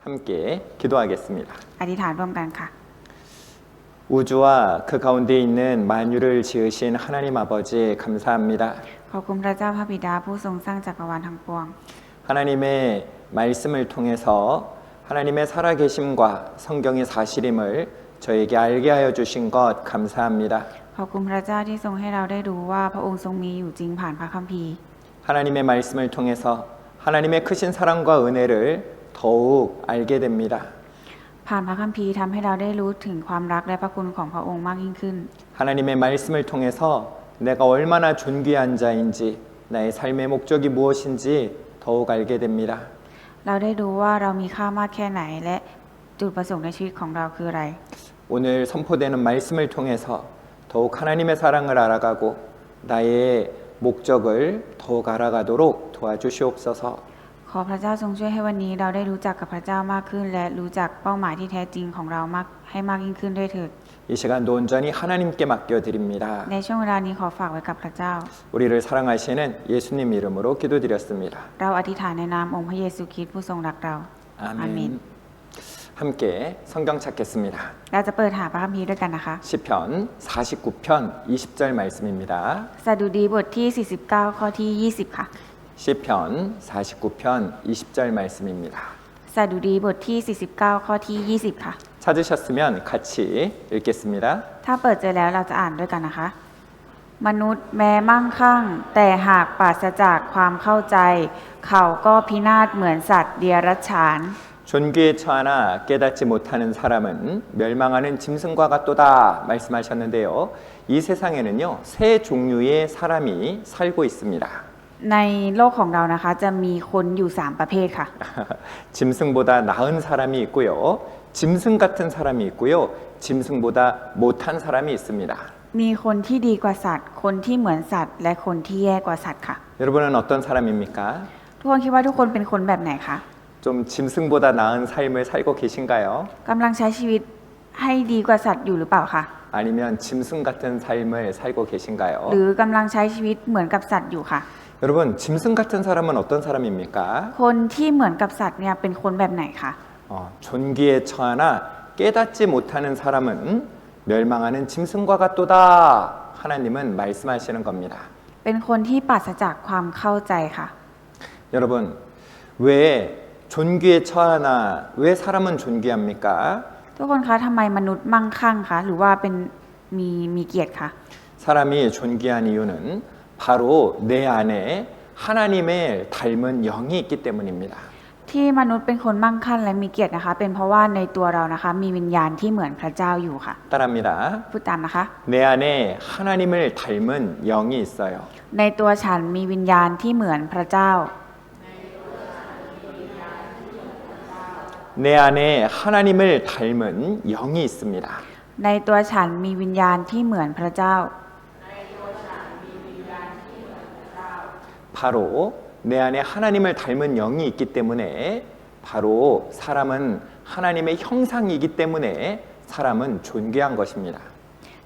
함께 기도하겠습니다. อธิษฐานร่วมกันค่ะ 우주와 그 가운데 있는 만유를 지으신 하나님 아버지 감사합니다. ขอบคุณพระเจ้าพระบิดาผู้ทรงสร้างจักรวาลทั้งปวง 하나님의 말씀을 통해서 하나님의 살아계심과 성경의 사실임을 저에게 알게 하여 주신 것 감사합니다. ขอบคุณพระเจ้าที่ทรงให้เราได้รู้ว่าพระองค์ทรงมีอยู่จริงผ่านพระคัมภีร์ 하나님의 말씀을 통해서 하나님의 크신 사랑과 은혜를 더욱 알게 됩니다. ผ่านพระคัมภีร์ทำให้เราได้รู้ถึงความรักและพระคุณของพระองค์มากยิ่งขึ้น 하나님의 말씀을 통해서 내가 얼마나 존귀한 자인지 나의 삶의 목적이 무엇인지 더욱 알게 됩니다. เราได้รู้ว่าเรามีค่ามากแค่ไหนและจุดประสงค์ในชีวิตของเราคืออะไร 오늘 선포되는 말씀을 통해서 더욱 하나님의 사랑을 알아가고 나의 목적을 더욱 알아가도록 도와주시옵소서. ขอพระเจ้าทรงช่วยให้วันนี้เราได้รู้จักกับพระเจ้ามากขึ้นและรู้จักเป้าหมายที่แท้จริงของเรามากให้มากยิ่งขึ้นด้วยเถิด 이 시간도 온전히 하나님께 맡겨드립니다. ในช่วงเวลานี้ขอฝากไว้กับพระเจ้า 우리를 사랑하시는 예수님 이름으로 기도드렸습니다. เราอธิษฐานในนามองค์พระเยซูคริสต์ผู้ทรงรักเรา 아멘. 함께 성경 찾겠습니다. เราจะเปิดหาพระคัมภีร์ด้วยกันนะคะ 시편 49편 20절 말씀입니다. สดุดีบทที่ 49 ข้อที่ 20 ค่ะ 시편 49편 20절 말씀입니다. สดุดีบทที่ 49 ข้อที่ 20 ค่ะ 찾으셨으면 같이 읽겠습니다. ถ้าเปิดเจอแล้วเราจะอ่านด้วยกันนะคะ มนุษย์แม้มั่งคั่งแต่หากปราศจากความเข้าใจ เขาก็พินาศเหมือนสัตว์เดรัจฉาน 존귀에 처하나 깨닫지 못하는 사람은 멸망하는 짐승과 같도다 말씀하셨는데요. 이 세상에는요, 세 종류의 사람이 살고 있습니다. ในโลกของเรานะคะจะมีคนอยู่ 3 ประเภทค่ะ 짐승보다 나은 사람이 있고요. 짐승 같은 사람이 있고요. 짐승보다 못한 사람이 있습니다. มีคนที่ดีกว่าสัตว์ คนที่เหมือนสัตว์ และคนที่แย่กว่าสัตว์ค่ะ 여러분은 어떤 사람입니까? ทุกคนคิดว่าทุกคนเป็นคนแบบไหนคะ 좀 짐승보다 나은 삶을 살고 계신가요? กำลังใช้ชีวิตให้ดีกว่าสัตว์อยู่หรือเปล่าคะ 아니면 짐승 같은 삶을 살고 계신가요? หรือกำลังใช้ชีวิตเหมือนกับสัตว์อยู่ค่ะ 여러분, 짐승 같은 사람은 어떤 사람입니까? คนที่เหมือนกับสัตว์เนี่ยเป็นคนแบบไหนคะ 존귀에 처하나 깨닫지 못하는 사람은 멸망하는 짐승과 같도다. 하나님은 말씀하시는 겁니다. เป็นคนที่ปราศจากความเข้าใจค่ะ 여러분, 왜 존귀에 처하나 왜 사람은 존귀합니까? ทุกคนคะทำไมมนุษย์มั่งคั่งคะหรือว่าเป็นมีเกียรติคะ 사람이 존귀한 이유는 바로 내 안에 하나님을 닮은 영이 있기 때문입니다. ที่มนุษย์เป็นคนมั่งคั่งและมีเกียรตินะคะเป็นเพราะว่าในตัวเรานะคะมีวิญญาณที่เหมือนพระเจ้าอยู่ค่ะ 따라합니다. พูดตามนะคะ 내 안에 하나님을 닮은 영이 있어요. ในตัวฉันมีวิญญาณที่เหมือนพระเจ้า 내 안에 하나님을 닮은 영이 있습니다. ในตัวฉันมีวิญญาณที่เหมือนพระเจ้า 바로 내 안에 하나님을 닮은 영이 있기 때문에 바로 사람은 하나님의 형상이기 때문에 사람은 존귀한 것입니다.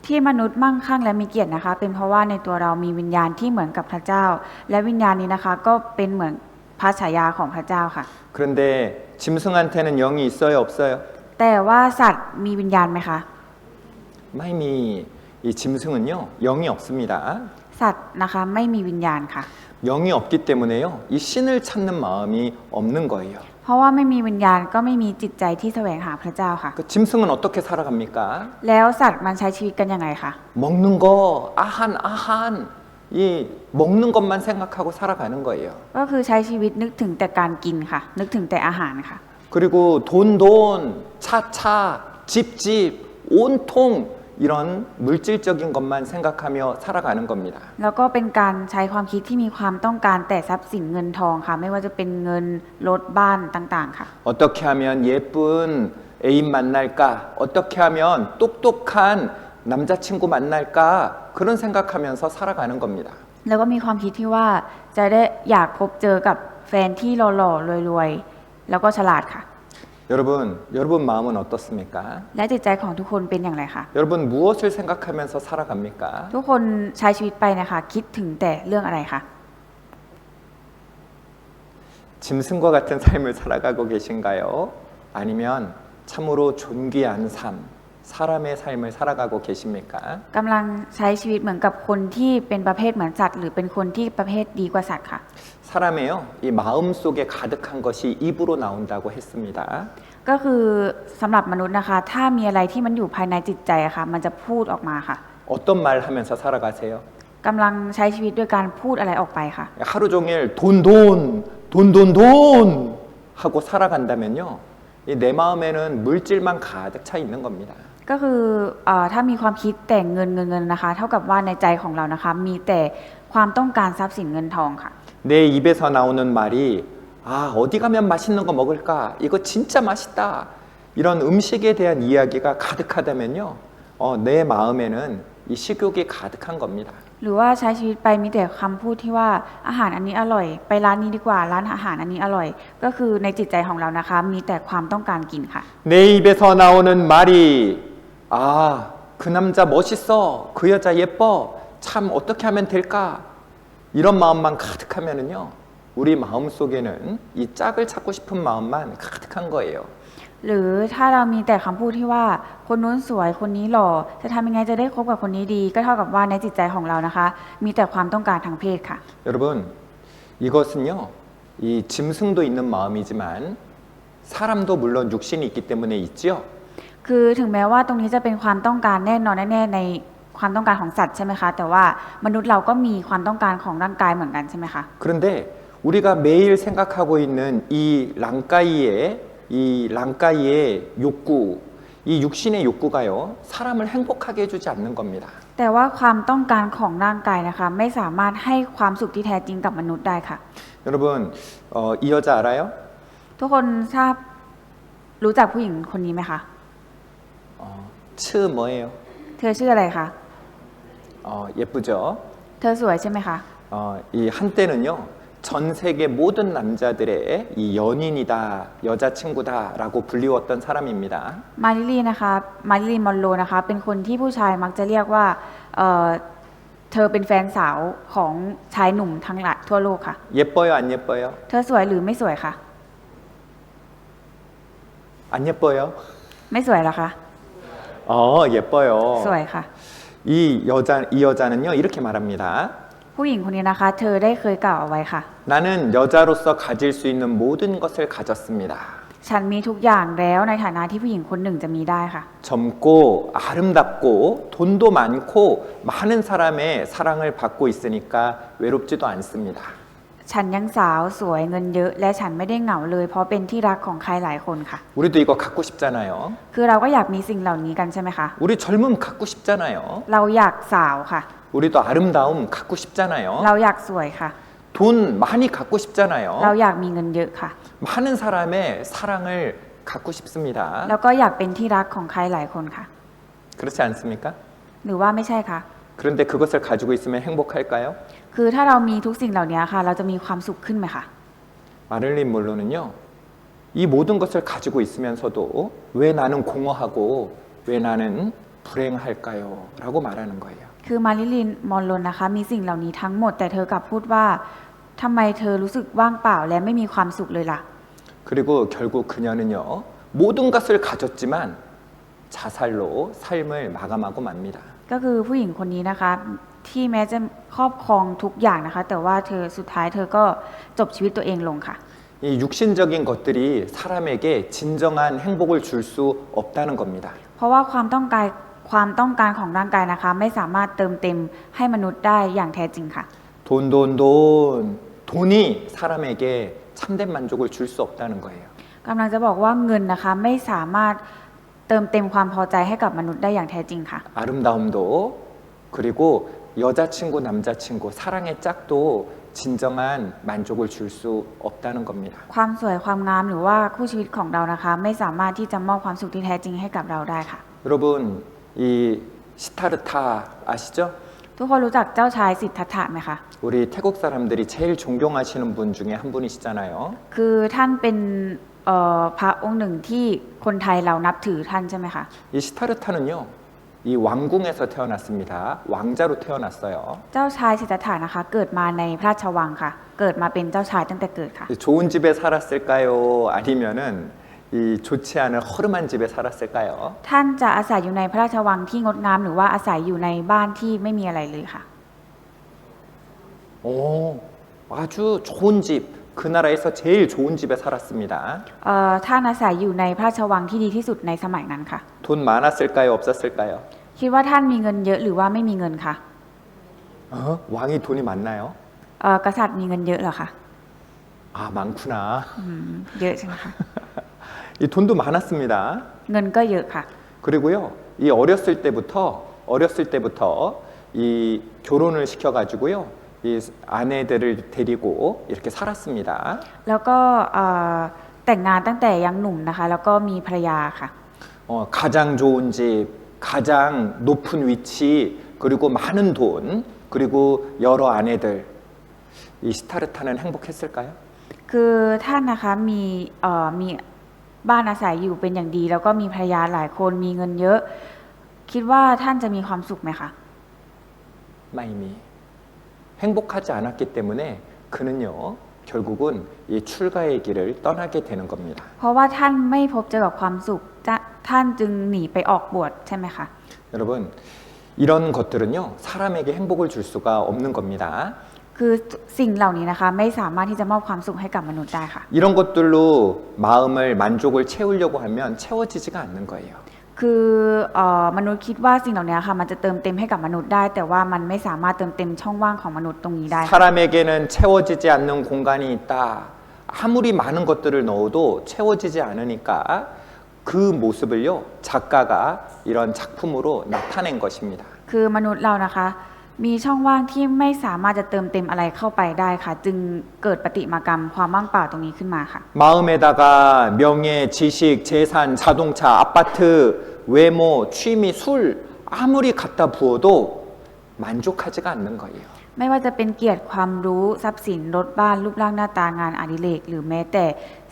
ที่มนุษย์มั่งคั่งและมีเกียรตินะคะเป็นเพราะว่าในตัวเรามีวิญญาณที่เหมือนกับพระเจ้า และวิญญาณนี้นะคะก็เป็นเหมือนพระฉายาของพระเจ้าค่ะ 그런데 짐승한테는 영이 있어요, 없어요? แต่ว่าสัตว์มีวิญญาณไหมคะ 마이미 이 짐승은요, 영이 없습니다. สัตว์นะคะไม่มีวิญญาณค่ะ 영이 없기 때문에요, 이 신을 찾는 마음이 없는 거예요. เพราะว่าไม่มีวิญญาณก็ไม่มีจิตใจที่แสวงหาพระเจ้าค่ะ 그 짐승은 어떻게 살아갑니까? แล้วสัตว์มันใช้ชีวิตกันยังไงคะ 먹는 거, 아한 이 먹는 것만 생각하고 살아가는 거예요. ก็คือใช้ชีวิตนึกถึงแต่การกินค่ะ นึกถึงแต่อาหารค่ะ 그리고 돈, 차, 집, 온통 이런 물질적인 것만 생각하며 살아가는 겁니다. แล้วก็เป็นการใช้ความคิดที่มีความต้องการแต่ทรัพย์สินเงินทองค่ะ ไม่ว่าจะเป็นเงินรถบ้านต่างๆค่ะ 어떻게 하면 예쁜 애인 만날까? 어떻게 하면 똑똑한 남자친구 만날까? 그런 생각하면서 살아가는 겁니다. แล้วก็มีความคิดที่ว่าจะได้อยากพบเจอกับแฟนที่หล่อๆรวยๆแล้วก็ฉลาดค่ะ 여러분 마음은 어떻습니까? และจิตใจของทุกคนเป็นอย่างไรคะ 여러분 무엇을 생각하면서 살아갑니까? ทุกคนใช้ชีวิตไปนะคะคิดถึงแต่เรื่องอะไรคะ 짐승과 같은 삶을 살아가고 계신가요? 아니면 참으로 존귀한 삶, 사람의 삶을 살아가고 계십니까? กำลังใช้ชีวิตเหมือนกับคนที่เป็นประเภทเหมือนสัตว์หรือเป็นคนที่ประเภทดีกว่าสัตว์ค่ะ 사람의요, 이 마음 속에 가득한 것이 입으로 나온다고 했습니다. ก็คือสำหรับมนุษย์นะคะ ถ้ามีอะไรที่มันอยู่ภายในจิตใจอะค่ะ มันจะพูดออกมาค่ะ 어떤 말 하면서 살아가세요? กำลังใช้ชีวิตด้วยการพูดอะไรออกไปค่ะ 하루 종일 돈 하고 살아간다면요, 이 내 마음에는 물질만 가득 차 있는 겁니다. ก็คือถ้ามีความคิดแต่เงินนะคะ เท่ากับว่าในใจของเรานะคะ มีแต่ความต้องการทรัพย์สินเงินทองค่ะ 내 입에서 나오는 말이 어디 가면 맛있는 거 먹을까? 이거 진짜 맛있다. 이런 음식에 대한 이야기가 가득하다면요, 내 마음에는 이 식욕이 가득한 겁니다. หรือว่าใช้ชีวิตไปมีแต่คำพูดที่ว่าอาหารอันนี้อร่อย ไปร้านนี้ดีกว่าร้านอาหารอันนี้อร่อย ก็คือในจิตใจของเรานะคะ มีแต่ความต้องการกินค่ะ 내 입에서 나오는 말이 그 남자 멋있어. 그 여자 예뻐. 참 어떻게 하면 될까? 이런 마음만 가득하면은요, 우리 마음 속에는 이 짝을 찾고 싶은 마음만 가득한 거예요. หรือถ้าเรามีแต่คำพูดที่ว่าคนนู้นสวยคนนี้หล่อจะทำยังไงจะได้คบกับคนนี้ดี ก็เท่ากับว่าในจิตใจของเรานะคะ มีแต่ความต้องการทางเพศค่ะ 여러분, 이것은요, 이 짐승도 있는 마음이지만 사람도 물론 육신이 있기 때문에 있지요. คือถึงแม้ว่าตรงนี้จะเป็นความต้องการแน่นอนแน่ๆในความต้องการของสัตว์ใช่ไหมคะ แต่ว่ามนุษย์เราก็มีความต้องการของร่างกายเหมือนกันใช่ไหมคะ 그런데 우리가 매일 생각하고 있는 이 랑까이의 욕구, 이 육신의 욕구가요, 사람을 행복하게 해주지 않는 겁니다. แต่ว่าความต้องการของร่างกายนะคะ ไม่สามารถให้ความสุขที่แท้จริงกับมนุษย์ได้ค่ะ 여러분, 이 여자 알아요? ทุกคนทราบรู้จักผู้หญิงคนนี้ไหมคะ 츠 뭐예요? เธอชื่ออะไรคะ 예쁘죠? เธอสวยใช่ไหมคะ 이 한때는요, 전 세계 모든 남자들의 이 연인이다, 여자친구다라고 불리웠던 사람입니다. มาริลีนะคะมาริลีมอนโรนะคะ เป็นคนที่ผู้ชายมักจะเรียกว่าเธอเป็นแฟนสาวของชายหนุ่มทั้งหลายทั่วโลกค่ะ 예뻐요, 안 예뻐요? เธอสวยหรือไม่สวยคะ 안 예뻐요? ไม่สวยหรอคะ 예뻐요. สวยค่ะ 이 여자는요, 이렇게 말합니다. ผู้หญิงคนนี้นะคะ เธอได้เคยกล่าวเอาไว้ค่ะ 나는 여자로서 가질 수 있는 모든 것을 가졌습니다. ฉันมีทุกอย่างแล้วในฐานะที่ผู้หญิงคนหนึ่งจะมีได้ค่ะ 젊고 아름답고 돈도 많고 많은 사람의 사랑을 받고 있으니까 외롭지도 않습니다. ฉันยังสาวสวยเงินเยอะ และฉันไม่ได้เหงาเลย เพราะเป็นที่รักของใครหลายคนค่ะ 우리도 이거 갖고 싶잖아요. คือเราก็อยากมีสิ่งเหล่านี้กันใช่ไหมคะ 우리 젊음 갖고 싶잖아요. เราอยากสาวค่ะ 우리도 아름다움 갖고 เรา 싶잖아요. อยากสวยค่ะ 돈 많이 갖고 เรา 싶잖아요. อยากมีเงินเยอะค่ะ 많은 사람의 사랑을 갖고 싶습니다. แล้วก็อยากเป็นที่รักของใครหลายคนค่ะ 그렇지 않습니까? หรือว่าไม่ใช่คะ 그런데 그것을 가지고 있으면 행복할까요? คือถ้าเรามีทุกสิ่งเหล่านี้ค่ะ เราจะมีความสุขขึ้นไหมคะ 마를린 몰로는요, 이 모든 것을 가지고 있으면서도 왜 나는 공허하고 왜 나는 불행할까요? 라고 말하는 거예요. คือมาริลินมอนโรนนะคะ มีสิ่งเหล่านี้ทั้งหมด แต่เธอกลับพูดว่าทำไมเธอรู้สึกว่างเปล่าและไม่มีความสุขเลยล่ะ 그리고 결국 그녀는요, 모든 것을 가졌지만 자살로 삶을 마감하고 맙니다. ก็คือผู้หญิงคนนี้นะคะ ที่แม้จะครอบครองทุกอย่างนะคะ แต่ว่าเธอสุดท้ายเธอก็จบชีวิตตัวเองลงค่ะ 이 육신적인 것들이 사람에게 진정한 행복을 줄 수 없다는 겁니다. เพราะว่าความต้องการของร่างกายนะคะ ไม่สามารถเติมเต็มให้มนุษย์ได้อย่างแท้จริงค่ะ 돈이 사람에게 참된 만족을 줄 수 없다는 거예요. กำลังจะบอกว่าเงินนะคะ ไม่สามารถเติมเต็มความพอใจให้กับมนุษย์ได้อย่างแท้จริงค่ะ 아름다움도 그리고 여자친구, 남자친구, 사랑의 짝도 진정한 만족을 줄 수 없다는 겁니다. ความสวยความงามหรือว่าคู่ชีวิตของเรานะคะ ไม่สามารถที่จะมอบความสุขที่แท้จริงให้กับเราได้ค่ะ 여러분, 이 시타르타 아시죠? ทุกคนรู้จักเจ้าชายสิทธัตถะไหมคะ 우리 태국 사람들이 제일 존경하시는 분 중에 한 분이시잖아요. คือท่านเป็นพระองค์หนึ่งที่คนไทยเรานับถือท่านใช่ไหมคะ 이 시타르타는요, 이 왕궁에서 태어났습니다. 왕자로 태어났어요. เจ้าชายสิทธัตถะนะคะ เกิดมาในพระราชวังค่ะ เกิดมาเป็นเจ้าชายตั้งแต่เกิดค่ะ 좋은 집에 살았을까요? 아니면은 이 좋지 않은 허름한 집에 살았을까요? ท่านจะอาศัยอยู่ในพระราชวังที่งดงามหรือว่าอาศัยอยู่ในบ้านที่ไม่มีอะไรเลยค่ะ 오, 아주 좋은 집, 그 나라에서 제일 좋은 집에 살았습니다. ท่านอาศัยอยู่ในพระราชวังที่ดีที่สุดในสมัยนั้นค่ะ 돈 많았을까요? 없었을까요? คิดว่าท่านมีเงินเยอะหรือว่าไม่มีเงินคะ 왕이 돈이 많나요? กษัตริย์มีเงินเยอะเหรอคะ 아, 많구나. เยอะใช่ไหมคะ 이 돈도 많았습니다. เงินก็เยอะค่ะ 그리고요, 이 어렸을 때부터 이 결혼을 시켜가지고요, 이 아내들을 데리고 이렇게 살았습니다. แล้วก็แต่งงานตั้งแต่ยังหนุ่มนะคะ แล้วก็มีภรรยาค่ะ 가장 좋은 집, 가장 높은 위치, 그리고 많은 돈, 그리고 여러 아내들. 이 시타르타는 행복했을까요? คือท่านนะคะมีบ้านอาศัยอยู่เป็นอย่างดี แล้วก็มีภรรยาหลายคนมีเงินเยอะ คิดว่าท่านจะมีความสุขไหมคะ 마이미. 행복하지 않았기 때문에 그는요, 결국은 이 출가의 길을 떠나게 되는 겁니다. เพราะว่าท่านไม่พบเจอกับความสุขท่านจึงหนีไปออกบวชใช่ไหมคะ 여러분, 이런 것들은요, 사람에게 행복을 줄 수가 없는 겁니다. คือสิ่งเหล่านี้นะคะไม่สามารถที่จะมอบความสุขให้กับมนุษย์ได้ค่ะ 이런 것들로 마음을 만족을 채우려고 하면 채워지지가 않는 거예요. คือมนุษย์คิดว่าสิ่งเหล่านี้ค่ะมันจะเติมเต็มให้กับมนุษย์ได้ แต่ว่ามันไม่สามารถเติมเต็มช่องว่างของมนุษย์ตรงนี้ได้ค่ะ 사람에게는 채워지지 않는 공간이 있다. 아무리 많은 것들을 넣어도 채워지지 않으니까 그 모습을요, 작가가 이런 작품으로 나타낸 것입니다. คือมนุษย์เรานะคะมีช่องว่างที่ไม่สามารถจะเติมเต็มอะไรเข้าไปได้ค่ะ จึงเกิดประติมากรรมความว่างเปล่าตรงนี้ขึ้นมาค่ะ 마음에다가 명예, 지식, 재산, 자동차, 아파트, 외모, 취미, 술 아무리 갖다 부어도 만족하지가 않는 거예요. ไม่ว่าจะเป็นเกียรติความรู้ทรัพย์สินรถบ้านรูปร่างหน้าตางานอดิเรกหรือแม้แต่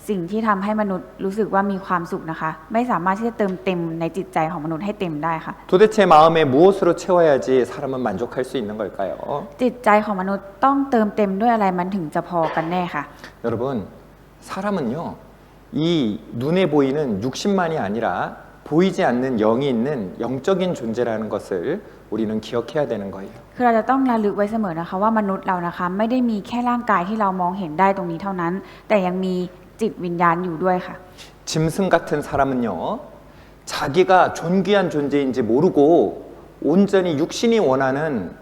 สิ่งที่ทำให้มนุษย์รู้สึกว่ามีความสุขนะคะไม่สามารถที่จะเติมเต็มในจิตใจของมนุษย์ให้เต็มได้ค่ะ 도대체 마음에 무엇으로 채워야지 사람은 만족할 수 있는 걸까요? จิตใจของมนุษย์ต้องเติมเต็มด้วยอะไรมันถึงจะพอกันแน่ค่ะ 여러분, 사람은요, 이 눈에 보이는 육신만이 아니라 보이지 않는 영이 있는 영적인 존재라는 것을 우리는 기억해야 되는 거예요. คือเราจะต้องระลึกไว้เสมอนะคะว่ามนุษย์เรานะคะไม่ได้มีแค่ร่างกายที่เรามองเห็นได้ตรงนี้เท่านั้น แต่ยังมีจิตวิญญาณอยู่ด้วยค่ะ 짐승 같은 사람은요, 자기가 존귀한 존재인지 모르고 온전히 육신이 원하는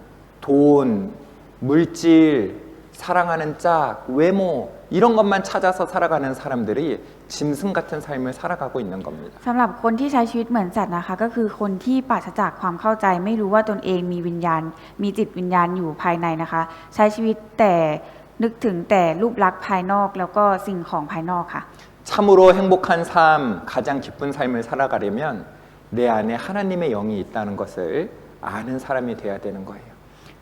돈, 물질, 사랑하는 짝, 외모 이런 것만 찾아서 살아가는 사람들이 짐승 같은 삶을 살아가고 있는 겁니다. สำหรับคนที่ใช้ชีวิตเหมือนสัตว์นะคะก็คือคนที่ปราศจากความเข้าใจไม่รู้ว่าตนเองมีวิญญาณมีจิตวิญญาณอยู่ภายในนะคะ ใช้ชีวิตแต่นึกถึงแต่รูปลักษณ์ภายนอกแล้วก็สิ่งของภายนอกค่ะ 참으로 행복한 삶, 가장 기쁜 삶을 살아가려면 내 안에 하나님의 영이 있다는 것을 아는 사람이 돼야 되는 거예요.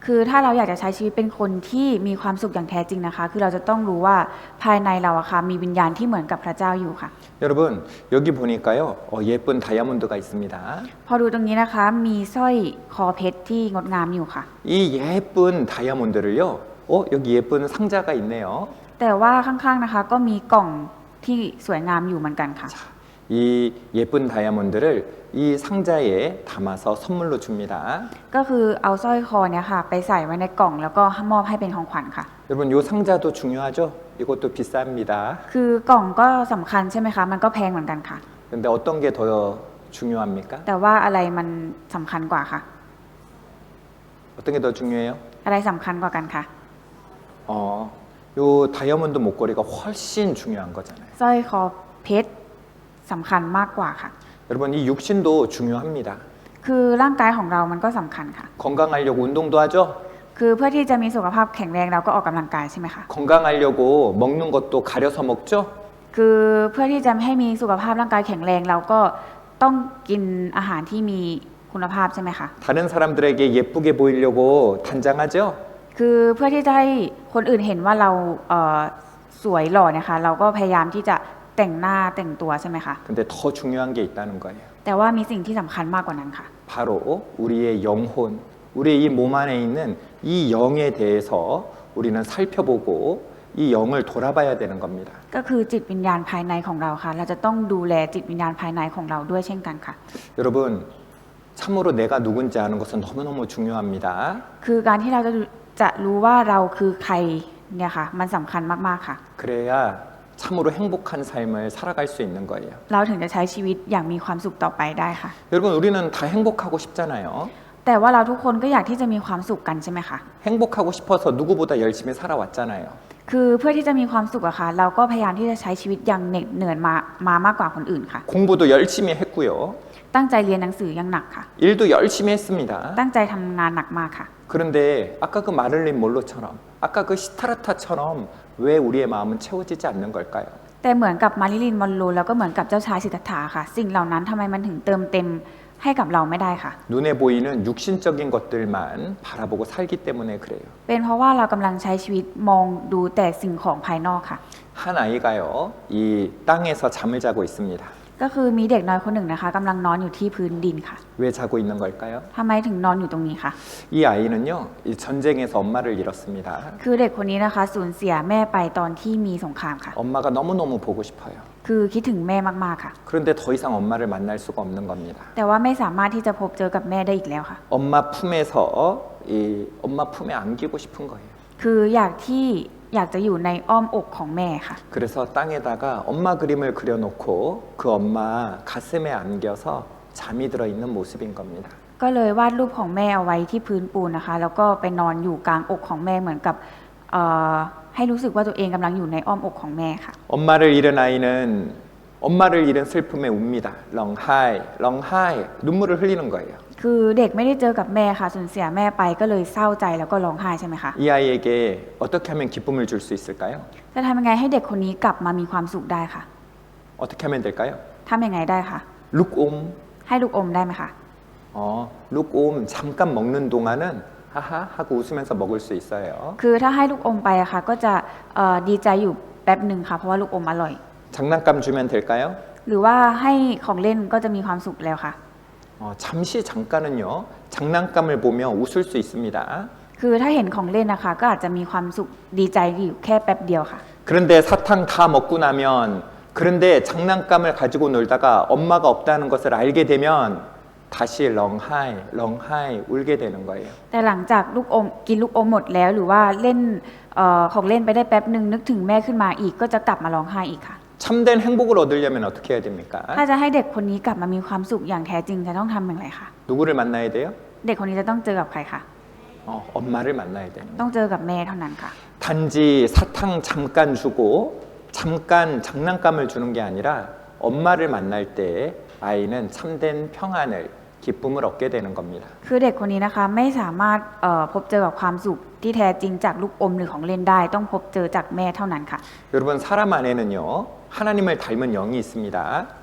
คือถ้าเราอยากจะใช้ชีวิตเป็นคนที่มีความสุขอย่างแท้จริงนะคะคือเราจะต้องรู้ว่าภายในเราอะค่ะมีวิญญาณที่เหมือนกับพระเจ้าอยู่ค่ะ 여러분, 여기 보니까요, 예쁜 다이아몬드가 있습니다. พอดูตรงนี้นะคะมีสร้อยคอเพชรที่งดงามอยู่ค่ะ 이 예쁜 다이아몬드를요, 여기 예쁜 상자가 있네요. แต่ว่าข้างๆนะคะก็มีกล่องที่สวยงามอยู่เหมือนกันค่ะ 이 예쁜 다이아몬드를 이 상자에 담아서 선물로 줍니다. ก็คือเอาสร้อยคอเนี่ยค่ะไปใส่ไว้ในกล่องแล้วก็มอบให้เป็นของขวัญค่ะ 여러분, 이 상자도 중요하죠? 이것도 비쌉니다. คือกล่องก็สำคัญใช่ไหมคะมันก็แพงเหมือนกันค่ะ 근데 어떤 게 더 중요합니까? แต่ว่าอะไรมันสำคัญกว่าค่ะ 어떤 게 더 중요해요? อะไรสำคัญกว่ากันคะ 요 다이아몬드 목걸이가 훨씬 중요한 거잖아요. สร้อยคอเพชรสำคัญมากกว่าค่ะ 여러분, 이 육신도 중요합니다. คือร่างกายของเรามันก็สำคัญค่ะ 건강하려고 운동도 하죠? คือเพื่อที่จะมีสุขภาพแข็งแรงเราก็ออกกำลังกายใช่ไหมคะ 건강하려고 먹는 것도 가려서 먹죠? คือเพื่อที่จะให้มีสุขภาพร่างกายแข็งแรงเราก็ต้องกินอาหารที่มีคุณภาพใช่ไหมคะ 다른 사람들에게 예쁘게 보이려고 단장하죠? คือเพื่อที่จะให้คนอื่นเห็นว่าเราสวยหล่อเนี่ยค่ะเราก็พยายามที่จะแต่งหน้าแต่งตัวใช่ไหมคะ 근데 더 중요한 게 있다는 거예요. แต่ว่ามีสิ่งที่สำคัญมากกว่านั้นค่ะ 바로 우리의 영혼, 우리의 이 몸 안에 있는 이 영에 대해서 우리는 살펴보고 이 영을 돌아봐야 되는 겁니다. ก็คือจิตวิญญาณภายในของเราค่ะ เราจะต้องดูแลจิตวิญญาณภายในของเราด้วยเช่นกันค่ะ 여러분 참으로 내가 누군지 아는 것은 너무너무 중요합니다. คือการที่เราจะรู้ว่าเราคือใครเนี่ยค่ะ มันสำคัญมากๆค่ะ 그래야 참으로 행복한 삶을 살아갈 수 있는 거예요. เราถึงจะใช้ชีวิตอย่างมีความสุขต่อไปได้ค่ะ 여러분 우리는 다 행복하고 싶잖아요. แต่ว่าเราทุกคนก็อยากที่จะมีความสุขกันใช่ไหมคะ 행복하고 싶어서 누구보다 열심히 살아왔잖아요. คือเพื่อที่จะมีความสุขอะค่ะ เราก็พยายามที่จะใช้ชีวิตอย่างเหน็ดเหนื่อยมากกว่าคนอื่นค่ะ 공부도 열심히 했고요. ตั้งใจเรียนหนังสืออย่างหนักค่ะ 일도 열심히 했습니다. ตั้งใจทำงานหนักมากค่ะ 그런데 아까 그 마를린 몰로처럼 아까 그 시타르타처럼 왜 우리의 마음은 채워지지 않는 걸까요? แต่เหมือนกับมาริลินมอนโรแล้วก็เหมือนกับเจ้าชายสิทธัตถะค่ะ สิ่งเหล่านั้นทำไมมันถึงเติมเต็มให้กับเราไม่ได้ค่ะ 눈에 보이는 육신적인 것들만 바라보고 살기 때문에 그래요. เป็นเพราะว่าเรากำลังใช้ชีวิตมองดูแต่สิ่งของภายนอกค่ะ 한 아이가요, 이 땅에서 잠을 자고 있습니다. ก็คือมีเด็กน้อยคนหนึ่งนะคะกำลังนอนอยู่ที่พื้นดินค่ะ 왜 자고 있는 걸까요? ทำไมถึงนอนอยู่ตรงนี้คะ 이 아이는요, 이 전쟁에서 엄마를 잃었습니다. คือเด็กคนนี้นะคะสูญเสียแม่ไปตอนที่มีสงครามค่ะ 엄마가 너무너무 보고 싶어요. คือคิดถึงแม่มากๆค่ะ 그런데 더 이상 엄마를 만날 수가 없는 겁니다. แต่ว่าไม่สามารถที่จะพบเจอกับแม่ได้อีกแล้วค่ะ 엄마 품에서 이 엄마 품에 안기고 싶은 거예요. คืออยากจะอยู่ในอ้อมอกของแม่ค่ะ 그래서 땅에다가 엄마 그림을 그려놓고 그 엄마 가슴에 안겨서 잠이 들어 있는 모습인 겁니다. ก็เลยวาดรูปของแม่เอาไว้ที่พื้นปูนนะคะ แล้วก็ไปนอนอยู่กลางอกของแม่เหมือนกับให้รู้สึกว่าตัวเองกำลังอยู่ในอ้อมอกของแม่ค่ะ 엄마를 잃은 아이는 엄마를 잃은 슬픔에 웁니다. 렁하이, 렁하이 눈물을 흘리는 거예요. คือเด็กไม่ได้เจอกับแม่ค่ะสูญเสียแม่ไปก็เลยเศร้าใจแล้วก็ร้องไห้ใช่ไหมคะ 이 아이에게 어떻게 하면 기쁨을 줄 수 있을까요? จะทำยังไงให้เด็กคนนี้กลับมามีความสุขได้ค่ะ 어떻게 하면 될까요? ทำยังไงได้คะ 룩옴. ให้ลูกอมได้ไหมคะ 룩옴 잠깐 먹는 동안은 하하 하고 웃으면서 먹을 수 있어요. คือถ้าให้ลูกอมไปอะค่ะก็จะดีใจอยู่แป๊บหนึ่งค่ะเพราะว่าลูกอมอร่อย 장난감 주면 될까요? หรือว่าให้ของเล่นก็จะมีความสุขแล้วค่ะ 잠시 잠깐은요 장난감을 보며 웃을 수 있습니다. คือถ้าเห็นของเล่นนะคะก็อาจจะมีความสุขดีใจอยู่แค่แป๊บเดียวค่ะ 그런데 사탕 다 먹고 나면 그런데 장난감을 가지고 놀다가 엄마가 없다는 것을 알게 되면 다시 렁하이 렁하이 울게 되는 거예요. แต่หลังจากลูกอมกินลูกอมหมดแล้วหรือว่าเล่นของเล่นไปได้แป๊บหนึ่งนึกถึงแม่ขึ้นมาอีกก็จะกลับมาร้องไห้อีกค่ะ 참된 행복을 얻으려면 어떻게 해야 됩니까? ถ้าจะให้เด็กคนนี้กลับมามีความสุขอย่างแท้จริงจะต้องทำอย่างไรคะ 누구를 만나야 돼요? เด็กคนนี้จะต้องเจอกับใครคะ 엄마를 만나야 되는 ต้องเจอกับแม่เท่านั้นค่ะ 단지 사탕 잠깐 주고 잠깐 장난감을 주는 게 아니라 엄마를 만날 때 아이는 참된 평안을 기쁨을 얻게 되는 겁니다. คือเด็กคนนี้นะคะไม่สามารถพบเจอกับความสุขที่แท้จริงจากลูกอมหรือของเล่นได้ ต้องพบเจอจากแม่เท่านั้นค่ะ 여러분 사람 안에는요 하나님을 닮은 영이 있습니다.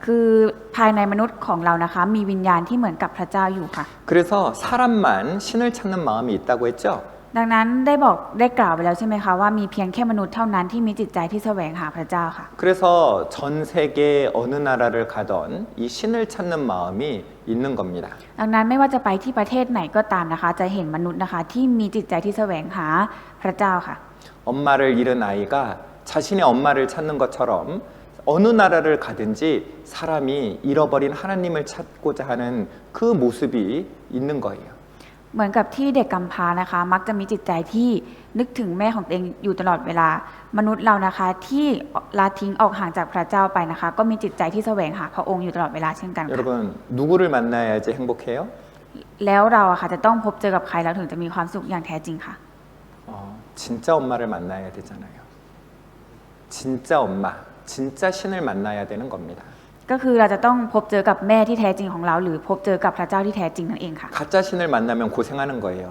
คือภายในมนุษย์ของเรานะคะมีวิญญาณที่เหมือนกับพระเจ้าอยู่ค่ะ 그래서 사람만 신을 찾는 마음이 있다고 했죠. ดังนั้นได้กล่าวไปแล้วใช่ไหมคะว่ามีเพียงแค่มนุษย์เท่านั้นที่มีจิตใจที่แสวงหาพระเจ้าค่ะ 그래서 전 세계 어느 나라를 가던 이 신을 찾는 마음이 있는 겁니다. ดังนั้นไม่ว่าจะไปที่ประเทศไหนก็ตามนะคะ จะเห็นมนุษย์นะคะที่มีจิตใจที่แสวงหาพระเจ้าค่ะ 엄마를 잃은 아이가 자신의 엄마를 찾는 것처럼 어느 나라를 가든지 사람이 잃어버린 하나님을 찾고자 하는 그 모습이 있는 거예요. เหมือนกับที่เด็กกำพร้านะคะ มักจะมีจิตใจที่นึกถึงแม่ของตัวเองอยู่ตลอดเวลามนุษย์เรานะคะที่ละทิ้งออกห่างจากพระเจ้าไปนะคะ ก็มีจิตใจที่แสวงหาพระองค์อยู่ตลอดเวลาเช่นกันค่ะ 여러분 누구를 만나야지 행복해요? แล้วเราอะค่ะจะต้องพบเจอกับใครแล้วถึงจะมีความสุขอย่างแท้จริงค่ะ 진짜 엄마를 만나야 되잖아요. 진짜 엄마, 진짜 신을 만나야 되는 겁니다. ก็คือเราจะต้องพบเจอกับแม่ที่แท้จริงของเราหรือพบเจอกับพระเจ้าที่แท้จริงนั่นเองค่ะ 가짜 신을 만나면 고생하는 거예요.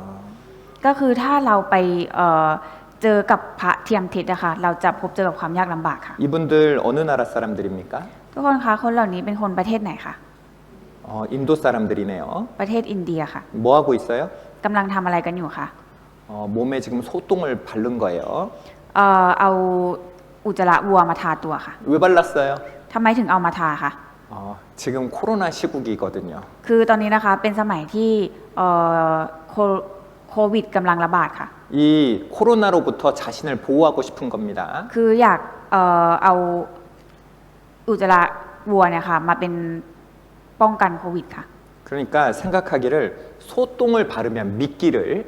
ก็คือถ้าเราไปเจอกับพระเทียมเท็จนะคะเราจะพบเจอกับความยากลำบากค่ะ 이분들 어느 나라 사람들입니까? ทุกคนคะคนเหล่านี้เป็นคนประเทศไหนคะ 인도 사람들이네요. ประเทศอินเดียค่ะ 뭐 하고 있어요? กำลังทำอะไรกันอยู่คะ 몸에 지금 소똥을 바른 거예요. เอาอุจจาระวัวมาทาตัวค่ะ 왜 발랐어요? ทำไมถึงเอามาทาคะ 지금 코로나 시국이거든요. คือตอนนี้นะคะเป็นสมัยที่โค วิดกำลังระบาดค่ะ 이 코로나로부터 자신을 보호하고 싶은 겁니다. คืออยากเอาอุจจาระวัวเนี่ยค่ะมาเป็นป้องกันโควิดค่ะ 그러니까 생각하기를 소똥을 바르면 미끼를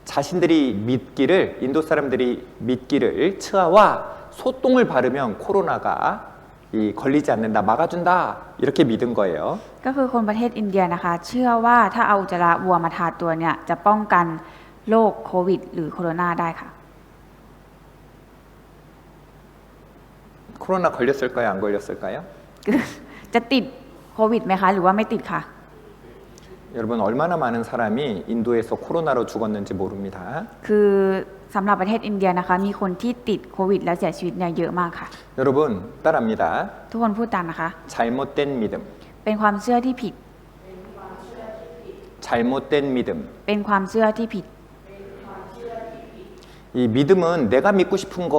자신들이 믿기를 인도 사람들이 믿기를 츠아와 소똥을 바르면 코로나가 걸리지 않는다 막아준다 이렇게 믿은 거예요. ก็คือคนประเทศอินเดียนะคะ เชื่อว่าถ้าเอาอุจจาระวัวมาทาตัวเนี่ยจะป้องกันโรคโควิดหรือโคโรนาได้ค่ะ 코로나 걸렸을까요? 안 걸렸을까요? จะติดโควิดไหมคะหรือว่าไม่ติดค่ะ 여러분 얼마나 많은 사람이 인도에서 코로나로 죽었는지 모릅니다. คือสำหรับประเทศอินเดียนะคะ มีคนที่ติดโควิดแล้วเสียชีวิตเนี่ยเยอะมากค่ะ 여러분 따라합니다. ทุกคนพูดตามนะคะ 잘못된 믿음. เป็นความเชื่อที่ผิด 잘못된 믿음. เป็นความเชื่อที่ผิด 이 믿음은 내가 믿고 싶은 거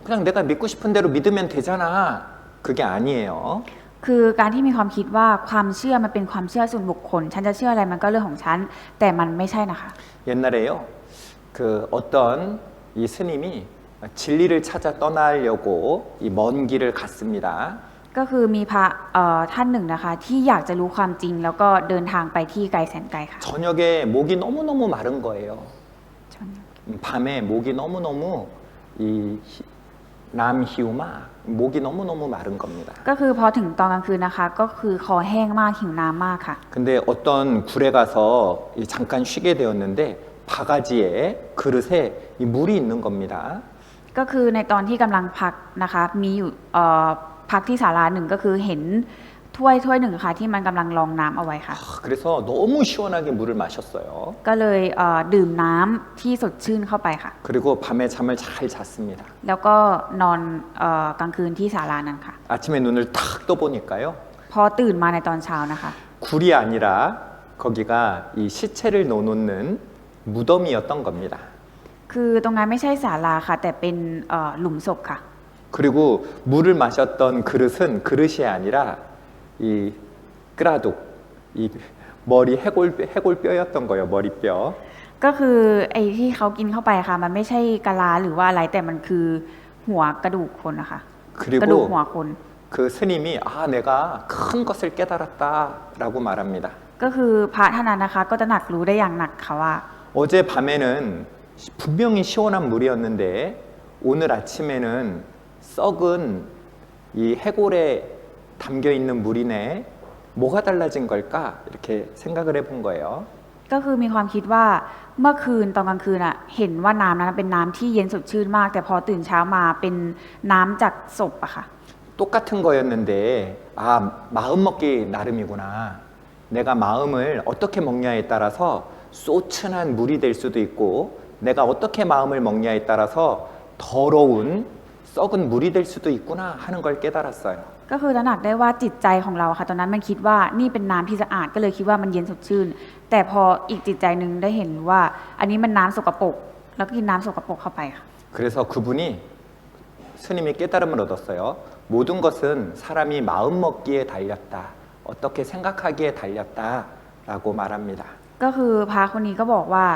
그냥 내가 믿고 싶은 대로 믿으면 되잖아. 그게 아니에요. คือการที่มีความคิดว่าความเชื่อมันเป็นความเชื่อส่วนบุคคล ฉันจะเชื่ออะไรมันก็เรื่องของฉัน แต่มันไม่ใช่นะคะ 옛날에요. 그 어떤 이 스님이 진리를 찾아 떠나려고 이 먼 길을 갔습니다. ก็คือมีพระท่านหนึ่งนะคะ ที่อยากจะรู้ความจริง แล้วก็เดินทางไปที่ไกลแสนไกลค่ะ 저녁에 목이 너무너무 마른 거예요. 밤에 목이 너무너무 이 남히우마 목이 너무너무 마른 겁니다. ก็คือพอถึงตอนกลางคืนนะคะ ก็คือคอแห้งมากหิวน้ำมากค่ะ 근데 어떤 굴에 가서 잠깐 쉬게 되었는데 바가지에 그릇에 이 물이 있는 겁니다. ก็คือในตอนที่กำลังพักนะคะมีอยู่พักที่ศาลาหนึ่งก็คือเห็นถ้วยหนึ่งค่ะที่มันกำลังรองน้ำเอาไว้ค่ะ 그래서 너무 시원하게 물을 마셨어요. ก็เลยดื่มน้ำที่สดชื่นเข้าไปค่ะ 그리고 밤에 잠을 잘 잤습니다. แล้วก็นอนกลางคืนที่ศาลานั้นค่ะ 아침에 눈을 탁 떠보니까요. พอตื่นมาในตอนเช้านะคะ 굴이 아니라 거기가 이 시체를 넣어놓는 무덤이었던 겁니다. คือตรงนั้นไม่ใช่ศาลาค่ะ แต่เป็นหลุมศพค่ะ 그리고 물을 마셨던 그릇은 그릇이 아니라 이 끄라둑, 이 머리 해골뼈였던 거예요. 머리뼈. ก็คือไอ้ที่เขากินเข้าไปค่ะ มันไม่ใช่กะลาหรือว่าอะไรแต่มันคือหัวกระดูกคนนะคะ กระดูก 그리고 หัวคน 그 스님이 아 내가 큰 것을 깨달았다라고 말합니다. ก็คือพระท่านนั้นนะคะก็ตระหนักรู้ได้อย่างหนักค่ะว่า 어제 밤에는 분명히 시원한 물이었는데 오늘 아침에는 썩은 이 해골에 담겨 있는 물이네. 뭐가 달라진 걸까? 이렇게 생각을 해본 거예요. ก็คือมีความคิดว่าเมื่อคืนตอนกลางคืนอะเห็นว่าน้ำนั้นเป็นน้ำที่เย็นสดชื่นมาก แต่พอตื่นเช้ามาเป็นน้ำจากศพอะค่ะ 똑같은 거였는데 아 마음 먹기 나름이구나. 내가 마음을 어떻게 먹냐에 따라서 소춘한 물이 될 수도 있고 내가 어떻게 마음을 먹냐에 따라서 더러운 썩은 물이 될 수도 있구나 하는 걸 깨달았어요. ก็คือตระหนักได้ว่าจิตใจของเราค่ะตอนนั้นมันคิดว่านี่เป็นน้ำที่สะอาดก็เลยคิดว่ามันเย็นสดชื่น แต่พออีกจิตใจหนึ่งได้เห็นว่าอันนี้มันน้ำสกปรกแล้วก็กินน้ำสกปรกเข้าไปค่ะ 그래서 그분이 스님이 깨달음을 얻었어요. 모든 것은 사람이 마음 먹기에 달렸다. 어떻게 생각하기에 달렸다라고 말합니다. ก็คือพระคนนี้ก็บอกว่า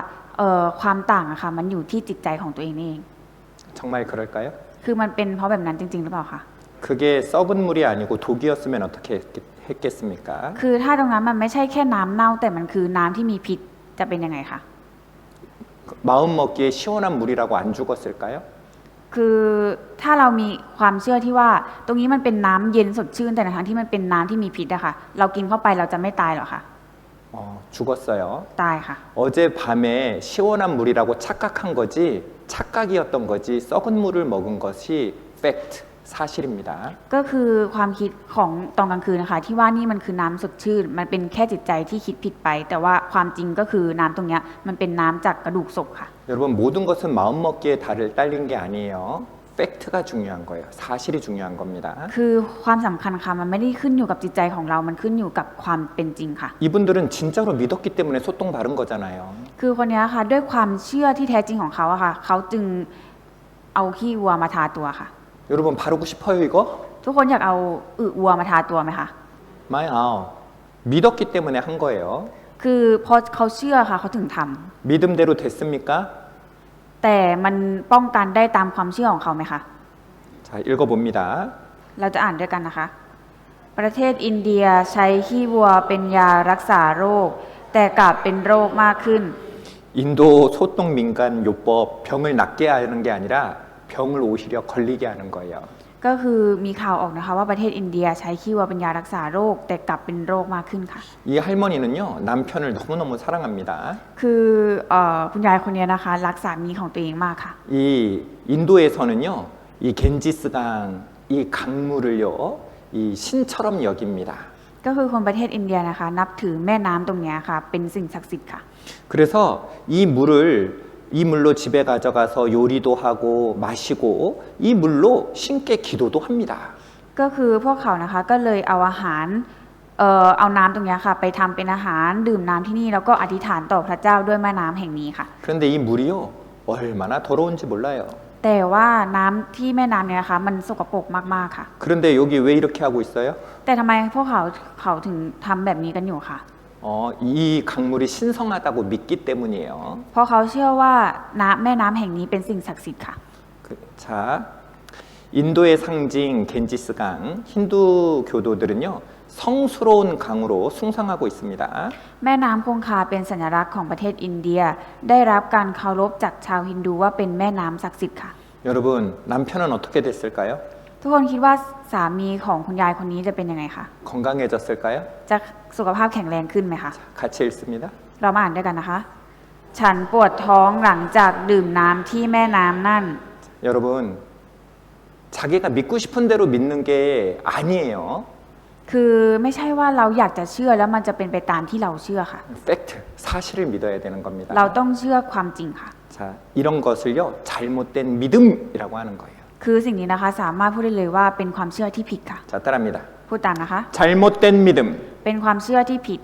ความต่างอะค่ะมันอยู่ที่จิตใจของตัวเองนี่เอง 정말 그럴까요? คือมันเป็นเพราะแบบนั้นจริงๆหรือเปล่าคะ 그게 썩은 물이 아니고 독이었으면 어떻게 했겠습니까? คือถ้าตรงนั้นมันไม่ใช่แค่น้ำเน่าแต่มันคือน้ำที่มีพิษจะเป็นยังไงคะ 마음 먹기에 시원한 물이라고 안 죽었을까요? คือถ้าเรามีความเชื่อที่ว่าตรงนี้มันเป็นน้ำเย็นสดชื่นแต่ในทางที่มันเป็นน้ำที่มีพิษอะค่ะเรากินเข้าไปเราจะไม่ตายหรอคะ 죽었어요. ตายค่ะ 어제 밤에 시원한 물이라고 착각한 거지 착각이었던 거지 썩은 물을 먹은 것이 팩트 사실입니다. ก็คือความคิดของตอนกลางคืนนะคะที่ว่านี่มันคือน้ำสดชื่นมันเป็นแค่จิตใจที่คิดผิดไป แต่ว่าความจริงก็คือน้ำตรงเนี้ยมันเป็นน้ำจากกระดูกศพค่ะ 여러분 모든 것은 마음 먹기에 딸린 게 아니에요. 팩트가 중요한 거예요. 사실이 중요한 겁니다. คือความสำคัญค่ะมันไม่ได้ขึ้นอยู่กับจิตใจของเรามันขึ้นอยู่กับความเป็นจริงค่ะ 이분들은 진짜로 믿었기 때문에 소똥 바른 거잖아요. คือคนนี้ค่ะด้วยความเชื่อที่แท้จริงของเขาอะค่ะเขาจึงเอาขี้วัวมาทาตัวค่ะ 여러분 바르고 싶어요 이거? ทุกคนอยากเอาอึวัวมาทาตัวไหมคะ 마이 아우 믿었기 때문에 한 거예요. ค คือพอเขาเชื่อค่ะเขาถึงทำ 믿음대로 됐습니까? แต่มันป้องกันได้ตามความเชื่อของเขาไหมคะ 자, 읽어봅니다. เราจะอ่านด้วยกันนะคะ ประเทศอินเดียใช้ขี้วัวเป็นยารักษาโรค แต่กลับเป็นโรคมากขึ้น 인도 소똥 민간 요법 병을 낫게 하는 게 아니라 병을 오히려 걸리게 하는 거예요. ก็คือมีข่าวออกนะคะว่าประเทศอินเดียใช้ขี้วัวเป็นยารักษาโรค แต่กลับเป็นโรคมากขึ้นค่ะ 이 할머니는요 남편을 너무너무 사랑합니다. คือคุณยายคนนี้นะคะรักสามีของตัวเองมากค่ะ 이 인도에서는요 이 겐지스강 이 강물을요 이 신처럼 여깁니다. ก็คือคนประเทศอินเดียนะคะ นับถือแม่น้ำตรงเนี้ยค่ะ เป็นสิ่งศักดิ์สิทธิ์ค่ะ 그래서 이 물로 집에 가져가서 요리도 하고 마시고 이 물로 신께 기도도 합니다. ก็คือพวกเขานะคะก็เลยเอาอาหารเอาน้ำตรงเนี้ยค่ะ ไปทำเป็นอาหารดื่มน้ำที่นี่แล้วก็อธิษฐานต่อพระเจ้าด้วยแม่น้ำแห่งนี้ค่ะ 그런데 이 물이요 얼마나 더러운지 몰라요. แต่ว่าน้ำที่แม่น้ำเนี่ยนะคะมันสกปรกมากๆค่ะ 그런데 여기 왜 이렇게 하고 있어요? แต่ทำไมพวกเขาถึงทำแบบนี้กันอยู่ค่ะ 이 강물이 신성하다고 믿기 때문이에요. เพราะเขาเชื่อว่าแม่น้ำแห่งนี้เป็นสิ่งศักดิ์สิทธิ์ค่ะ 자, 인도의 상징 겐지스강 힌두 교도들은요 성스러운 강으로 숭상하고 있습니다. แม่น้ำคงคาเป็นสัญลักษณ์ของประเทศอินเดีย ได้รับการเคารพจากชาวฮินดูว่าเป็นแม่น้ำศักดิ์สิทธิ์ค่ะ 여러분 남편은 어떻게 됐을까요? ทุกคนคิดว่าสามีของคุณยายคนนี้จะเป็นยังไงคะ 건강해졌을까요? จะสุขภาพแข็งแรงขึ้นไหมคะ 같이 읽습니다. เรามาอ่านด้วยกันนะคะ ฉันปวดท้องหลังจากดื่มน้ำที่แม่น้ำนั่น 여러분 자기가 믿고 싶은 대로 믿는 게 아니에요. คือไม่ใช่ว่าเราอยากจะเชื่อแล้วมันจะเป็นไปตามที่เราเชื่อค่ะ 팩트, 사실을 믿어야 되는 겁니다. เราต้องเชื่อความจริงค่ะ 자, 이런 것을요 잘못된 믿음이라고 하는 거예요. คือสิ่งนี้นะคะสามารถพูดได้เลยว่าเป็นความเชื่อที่ผิดค่ะ 자, 따라합니다. พูดตามนะคะ 잘못된 믿음, เป็นความเชื่อที่ผิด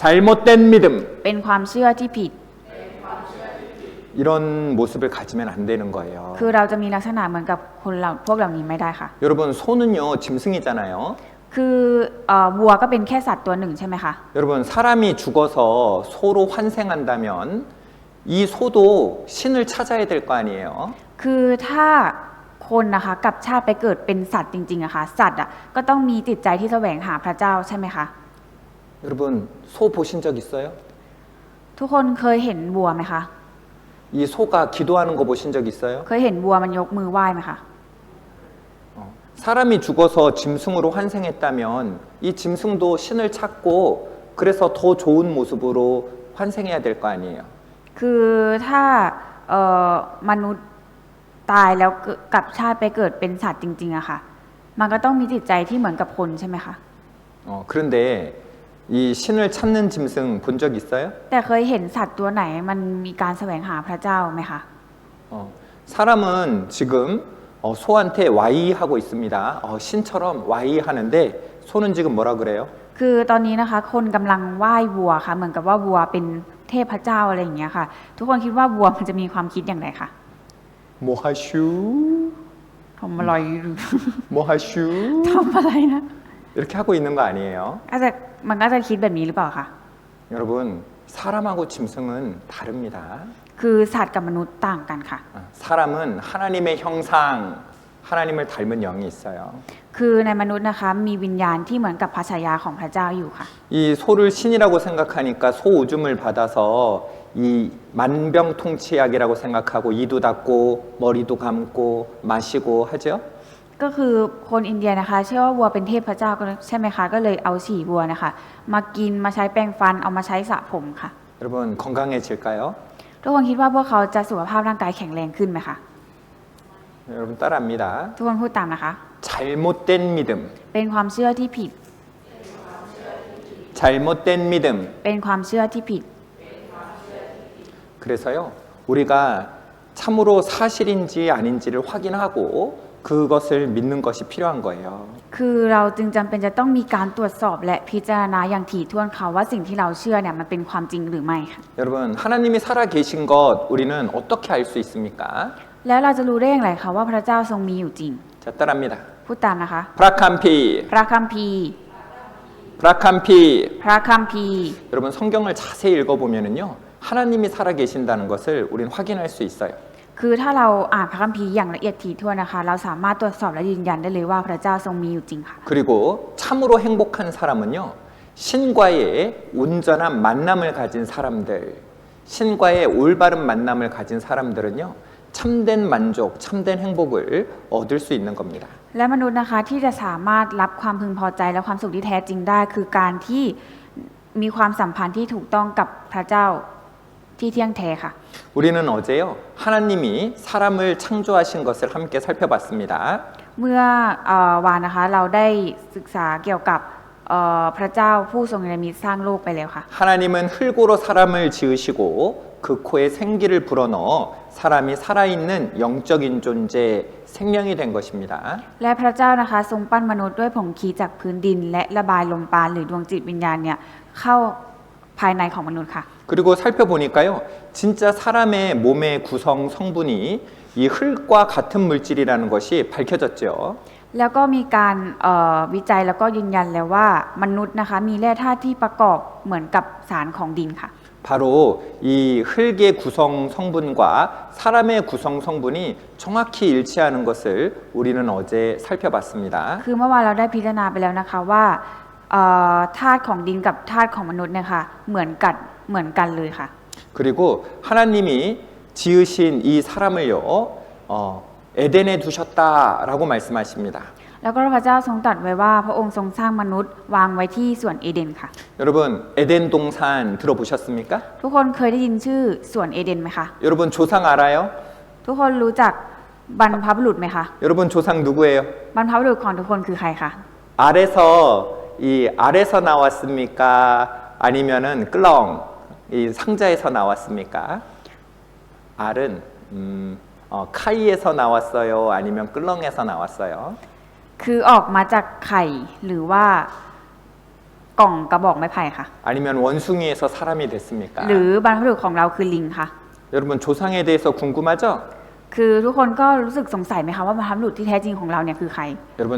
잘못된 믿음. เป็นความเชื่อที่ผิด 이런 모습을 가지면 안 되는 거예요. คือเราจะมีลักษณะเหมือนกับพวกเหล่านี้ไม่ได้ค่ะ 여러분 소는요 짐승이잖아요. คือวัวก็เป็นแค่สัตว์ตัวหนึ่งใช่ไหมคะ 여러분 사람이 죽어서 소로 환생한다면 이 소도 신을 찾아야 될 거 아니에요. คือถ้าคนนะคะกลับชาติไปเกิดเป็นสัตว์จริงๆอะค่ะสัตว์อะก็ต้องมีจิตใจที่แสวงหาพระเจ้าใช่ไหมคะ 여러분 소 보신 적 있어요? ทุกคนเคยเห็นวัวไหมคะ 이 소가 기도하는 거 보신 적 있어요? เคยเห็นวัวมันยกมือไหว้ไหมคะ 사람이 죽어서 짐승으로 환생했다면 이 짐승도 신을 찾고 그래서 더 좋은 모습으로 환생해야 될 거 아니에요. คือถ้ามนุษย์ตายแล้วกลับชาติไปเกิดเป็นสัตว์จริงๆอะค่ะมันก็ต้องมีจิตใจที่เหมือนกับคนใช่ไหมคะ 그런데 이 신을 찾는 짐승 본 적 있어요? แต่เคยเห็นสัตว์ตัวไหนมันมีการแสวงหาพระเจ้าไหมคะ 사람은 지금 소한테 와이 하고 있습니다. 신처럼 와이 하는데 소는 지금 뭐라 그래요? คือตอนนี้นะคะคนกำลังไหว้วัวค่ะเหมือนกับว่าวัวเป็นเทพเจ้าอะไรอย่างเงี้ยค่ะ ทุกคนคิดว่าวัวมันจะมีความคิดอย่างไรคะ 모하슈 ทำอะไร 모하슈 ทำอะไรนะ 이렇게 하고 있는 거 아니에요? มันก็จะคิดแบบนี้หรือเปล่าคะ 여러분 사람하고 짐승은 다릅니다. คือสัตว์กับมนุษย์ต่างกันค่ะ 사람은 하나님의 형상, 하나님을 닮은 영이 있어요. คือในมนุษย์นะคะมีวิญญาณที่เหมือนกับพระฉายาของพระเจ้าอยู่ค่ะ 이 소를 신이라고 생각하니까 소 오줌을 받아서 이 만병통치약이라고 생각하고 이도 닦고 머리도 감고 마시고 하죠. ก็คือคนอินเดียนะคะเชื่อว่าวัวเป็นเทพเจ้าใช่ไหมคะก็เลยเอาฉี่วัวนะคะมากินมาใช้แปรงฟันเอามาใช้สระผมค่ะ 여러분 건강해질까요? ทุกคนคิดว่าพวกเขาจะสุขภาพร่างกายแข็งแรงขึ้นไหมคะ 여러분 따라합니다. ทุกคนพูดตามนะคะ 잘못된 믿음, เป็นความเชื่อที่ผิด 잘못된 믿음. เป็นความเชื่อที่ผิด 그래서요 우리가 참으로 사실인지 아닌지를 확인하고 그것을 믿는 것이 필요한 거예요. คือเราจึงจำเป็นจะต้องมีการตรวจสอบและพิจารณาอย่างถี่ถ้วนค่ะว่าสิ่งที่เราเชื่อเนี่ยมันเป็นความจริงหรือไม่ค่ะ 여러분 하나님이 살아 계신 것 우리는 어떻게 알 수 있습니까? แล้วเราจะรู้ได้อย่างไรคะว่าพระเจ้าทรงมีอยู่จริง 자 따라합니다. พูดตามนะคะ 프라캄피 พระคัมภีร์ 브라캄피 พระคัมภีร์ 여러분 성경을 자세히 읽어보면은요 하나님이 살아계신다는 것을 우린 확인할 수 있어요. คือถ้าเราอ่านพระคัมภีร์อย่างละเอียดถี่ถ้วนนะคะ เราสามารถตรวจสอบและยืนยันได้เลยว่าพระเจ้าทรงมีอยู่จริงค่ะ 그리고 참으로 행복한 사람은요 신과의 온전한 만남을 가진 사람들, 신과의 올바른 만남을 가진 사람들은요 참된 만족, 참된 행복을 얻을 수 있는 겁니다. และมนุษย์นะคะที่จะสามารถรับความพึงพอใจและความสุขที่แท้จริงได้ คือการที่มีความสัมพันธ์ที่ถูกต้องกับพระเจ้าที่เที่ยงแท้ค่ะ 우리는 어제요 하나님이 사람을 창조하신 것을 함께 살펴봤습니다. เมื่อวานนะคะเราได้ศึกษาเกี่ยวกับพระเจ้าผู้ทรงเนรมิตสร้างโลกไปแล้วค่ะ 하나님은 흙으로 사람을 지으시고 그 코에 생기를 불어넣어 사람이 살아있는 영적인 존재 생명이 된 것입니다. และพระเจ้านะคะทรงปั้นมนุษย์ด้วยผงคีจากพื้นดิน และระบายลมปราณหรือดวงจิตวิญญาณเนี่ยเข้าภายในของมนุษย์ค่ะ 그리고 살펴보니까요 진짜 사람의 몸의 구성 성분이 이 흙과 같은 물질이라는 것이 밝혀졌죠. แล้วก็มีการวิจัยแล้วก็ยืนยันแล้วว่ามนุษย์นะคะมีแร่ธาตุที่ประกอบเหมือนกับสารของดินค่ะ 바로 이 흙의 구성 성분과 사람의 구성 성분이 정확히 일치하는 것을 우리는 어제 살펴봤습니다. คือเมื่อวานเราได้พิจารณาไปแล้วนะคะว่าธาตุของดินกับธาตุของมนุษย์เนี่ยค่ะเหมือนกันเลยค่ะ 그리고 하나님이 지으신 이 사람을요 에덴에 두셨다라고 말씀하십니다. แล้วก็พระเจ้าทรงตรัสไว้ว่าพระองค์ทรงสร้างมนุษย์วางไว้ที่สวนเอเดนค่ะ 여러분 에덴 동산 들어보셨습니까? ทุกคนเคยได้ยินชื่อสวนเอเดนไหมคะ 여러분 조상 알아요? ทุกคนรู้จักบรรพบุรุษไหมคะ 여러분 조상 누구예요? บรรพบุรุษของทุกคนคือใครคะ 알에서 나왔습니까? 아니면은 끌렁 이 상자에서 나왔습니까? 알은 카이에서 나왔어요? 아니면 끌렁에서 나왔어요? คือออกมาจากไข่หรือว่ากล่องกระบอกไม้ไผ่ค่ะ 아니면 원숭이에서 사람이 됐습니까? หรือบรรพบุรุษของเราคือลิงค่ะ 여러분 조상에 대해서 궁금하죠? คือทุกคนก็รู้สึกสงสัยไหมคะว่าบรรพบุรุษที่แท้จริงของเราเนี่ยคือใคร 여러분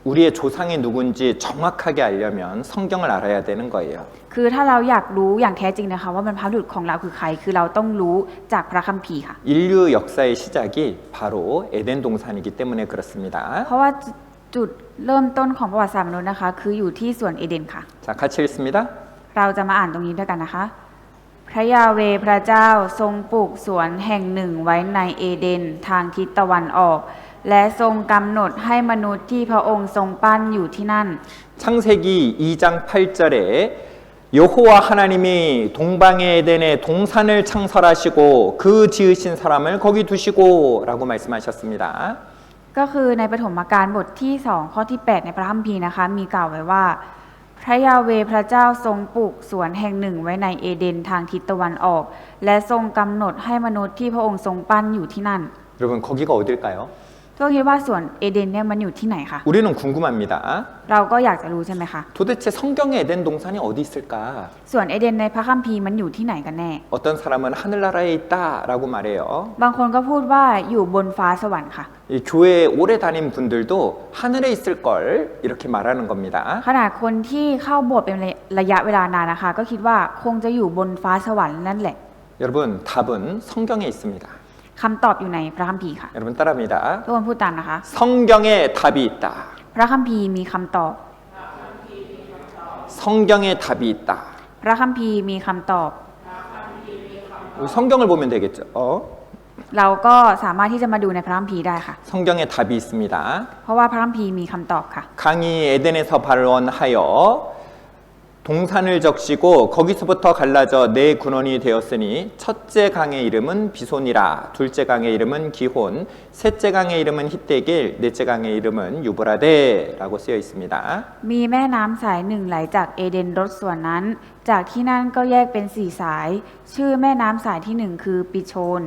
우리의 조상이 누군지 정확하게 알려면 성경을 알아야 되는 거예요. คือถ้าเราอยากรู้อย่างแท้จริงนะคะว่าบรรพบุรุษของเราคือใคร คือเราต้องรู้จากพระคัมภีร์ค่ะ 인류 역사의 시작이 바로 에덴 동산이기 때문에 그렇습니다. เพราะว่าจุดเริ่มต้นของประวัติศาสตร์มนุษย์นะคะคืออยู่ที่สวนเอเดนค่ะ 자, 같이 읽습니다. เราจะมาอ่านตรงนี้ด้วยกันนะคะ พระยาเวห์พระเจ้าทรงปลูกสวนแห่งหนึ่งไว้ในเอเดนทางทิศตะวันออก และทรงกำหนดให้มนุษย์ที่พระองค์ทรงปั้นอยู่ที่นั่น 창세기 2장 8절에 여호와 하나님이 동방의 에덴에 동산을 창설하시고 그 지으신 사람을 거기 두시고라고 말씀하셨습니다. ก็คือในปฐมกาลบทที่2ข้อที่8ในพระคัมภีร์นะคะมีกล่าวไว้ว่า พระยาเวห์พระเจ้าทรงปลูกสวนแห่งหนึ่งไว้ในเอเดนทางทิศตะวันออก และทรงกำหนดให้มนุษย์ที่พระองค์ทรงปั้นอยู่ที่นั่น 여러분 거기가 어딜까요? ทุกคนคิดว่าสวนเอเดนเนี่ยมันอยู่ที่ไหนคะ 우리는 궁금합니다. เราก็อยากจะรู้ใช่ไหมคะ 도대체 성경의 에덴 동산이 어디 있을까? สวนเอเดนในพระคัมภีร์มันอยู่ที่ไหนกันแน่ 어떤 사람은 하늘나라에 있다라고 말해요. บางคนก็พูดว่าอยู่บนฟ้าสวรรค์ค่ะ 이 교회 오래 다닌 분들도 하늘에 있을 걸 이렇게 말하는 겁니다. ขนาดคนที่เข้าโบสถ์เป็นระยะเวลานานนะคะ ก็คิดว่าคงจะอยู่บนฟ้าสวรรค์นั่นแหละ 여러분 답은 성경에 있습니다. คำตอบอยู่ในพระคัมภีร์ค่ะ 여러분 따라합니다. ทุกคนพูดตามนะคะ 성경에 답이 있다. พระคัมภีร์มีคำตอบ 성경에 답이 있다. พระคัมภีร์มีคำตอบ 성경을 보면 되겠죠. เราก็สามารถที่จะมาดูในพระคัมภีร์ได้ค่ะ 성경에 답이 있습니다. เพราะว่าพระคัมภีร์มีคำตอบค่ะ 강이 에덴에서 발원하여 동산을 적시고 거기서부터 갈라져 네 군원이 되었으니 첫째 강의 이름은 비손이라 둘째 강의 이름은 기혼 셋째 강의 이름은 히데길 넷째 강의 이름은 유브라데라고 쓰여 있습니다. มีแม่น้ำสายหนึ่งไหลจากเอเดนรถส่วนนั้น จากที่นั่นก็แยกเป็น4สาย ชื่อแม่น้ำสายที่1คือปิโชน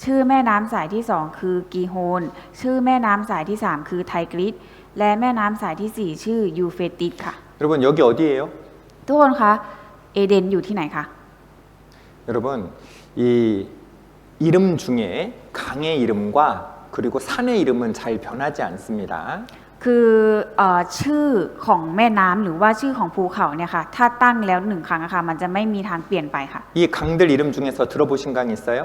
ชื่อแม่น้ำสายที่2คือกีโฮน ชื่อแม่น้ำสายที่3คือไทกริส และแม่น้ำสายที่4ชื่อยูเฟติสค่ะ 여러분 여기 어디예요? ทุกคนคะเอเดนอยู่ที่ไหนคะ 여러분 이 이름 중에 강의 이름과 그리고 산의 이름은 잘 변하지 않습니다. คือชื่อของแม่น้ำหรือว่าชื่อของภูเขาเนี่ยค่ะถ้าตั้งแล้วหนึ่งครั้งอะค่ะมันจะไม่มีทางเปลี่ยนไปค่ะ 이 강들 이름 중에서 들어보신 강 있어요?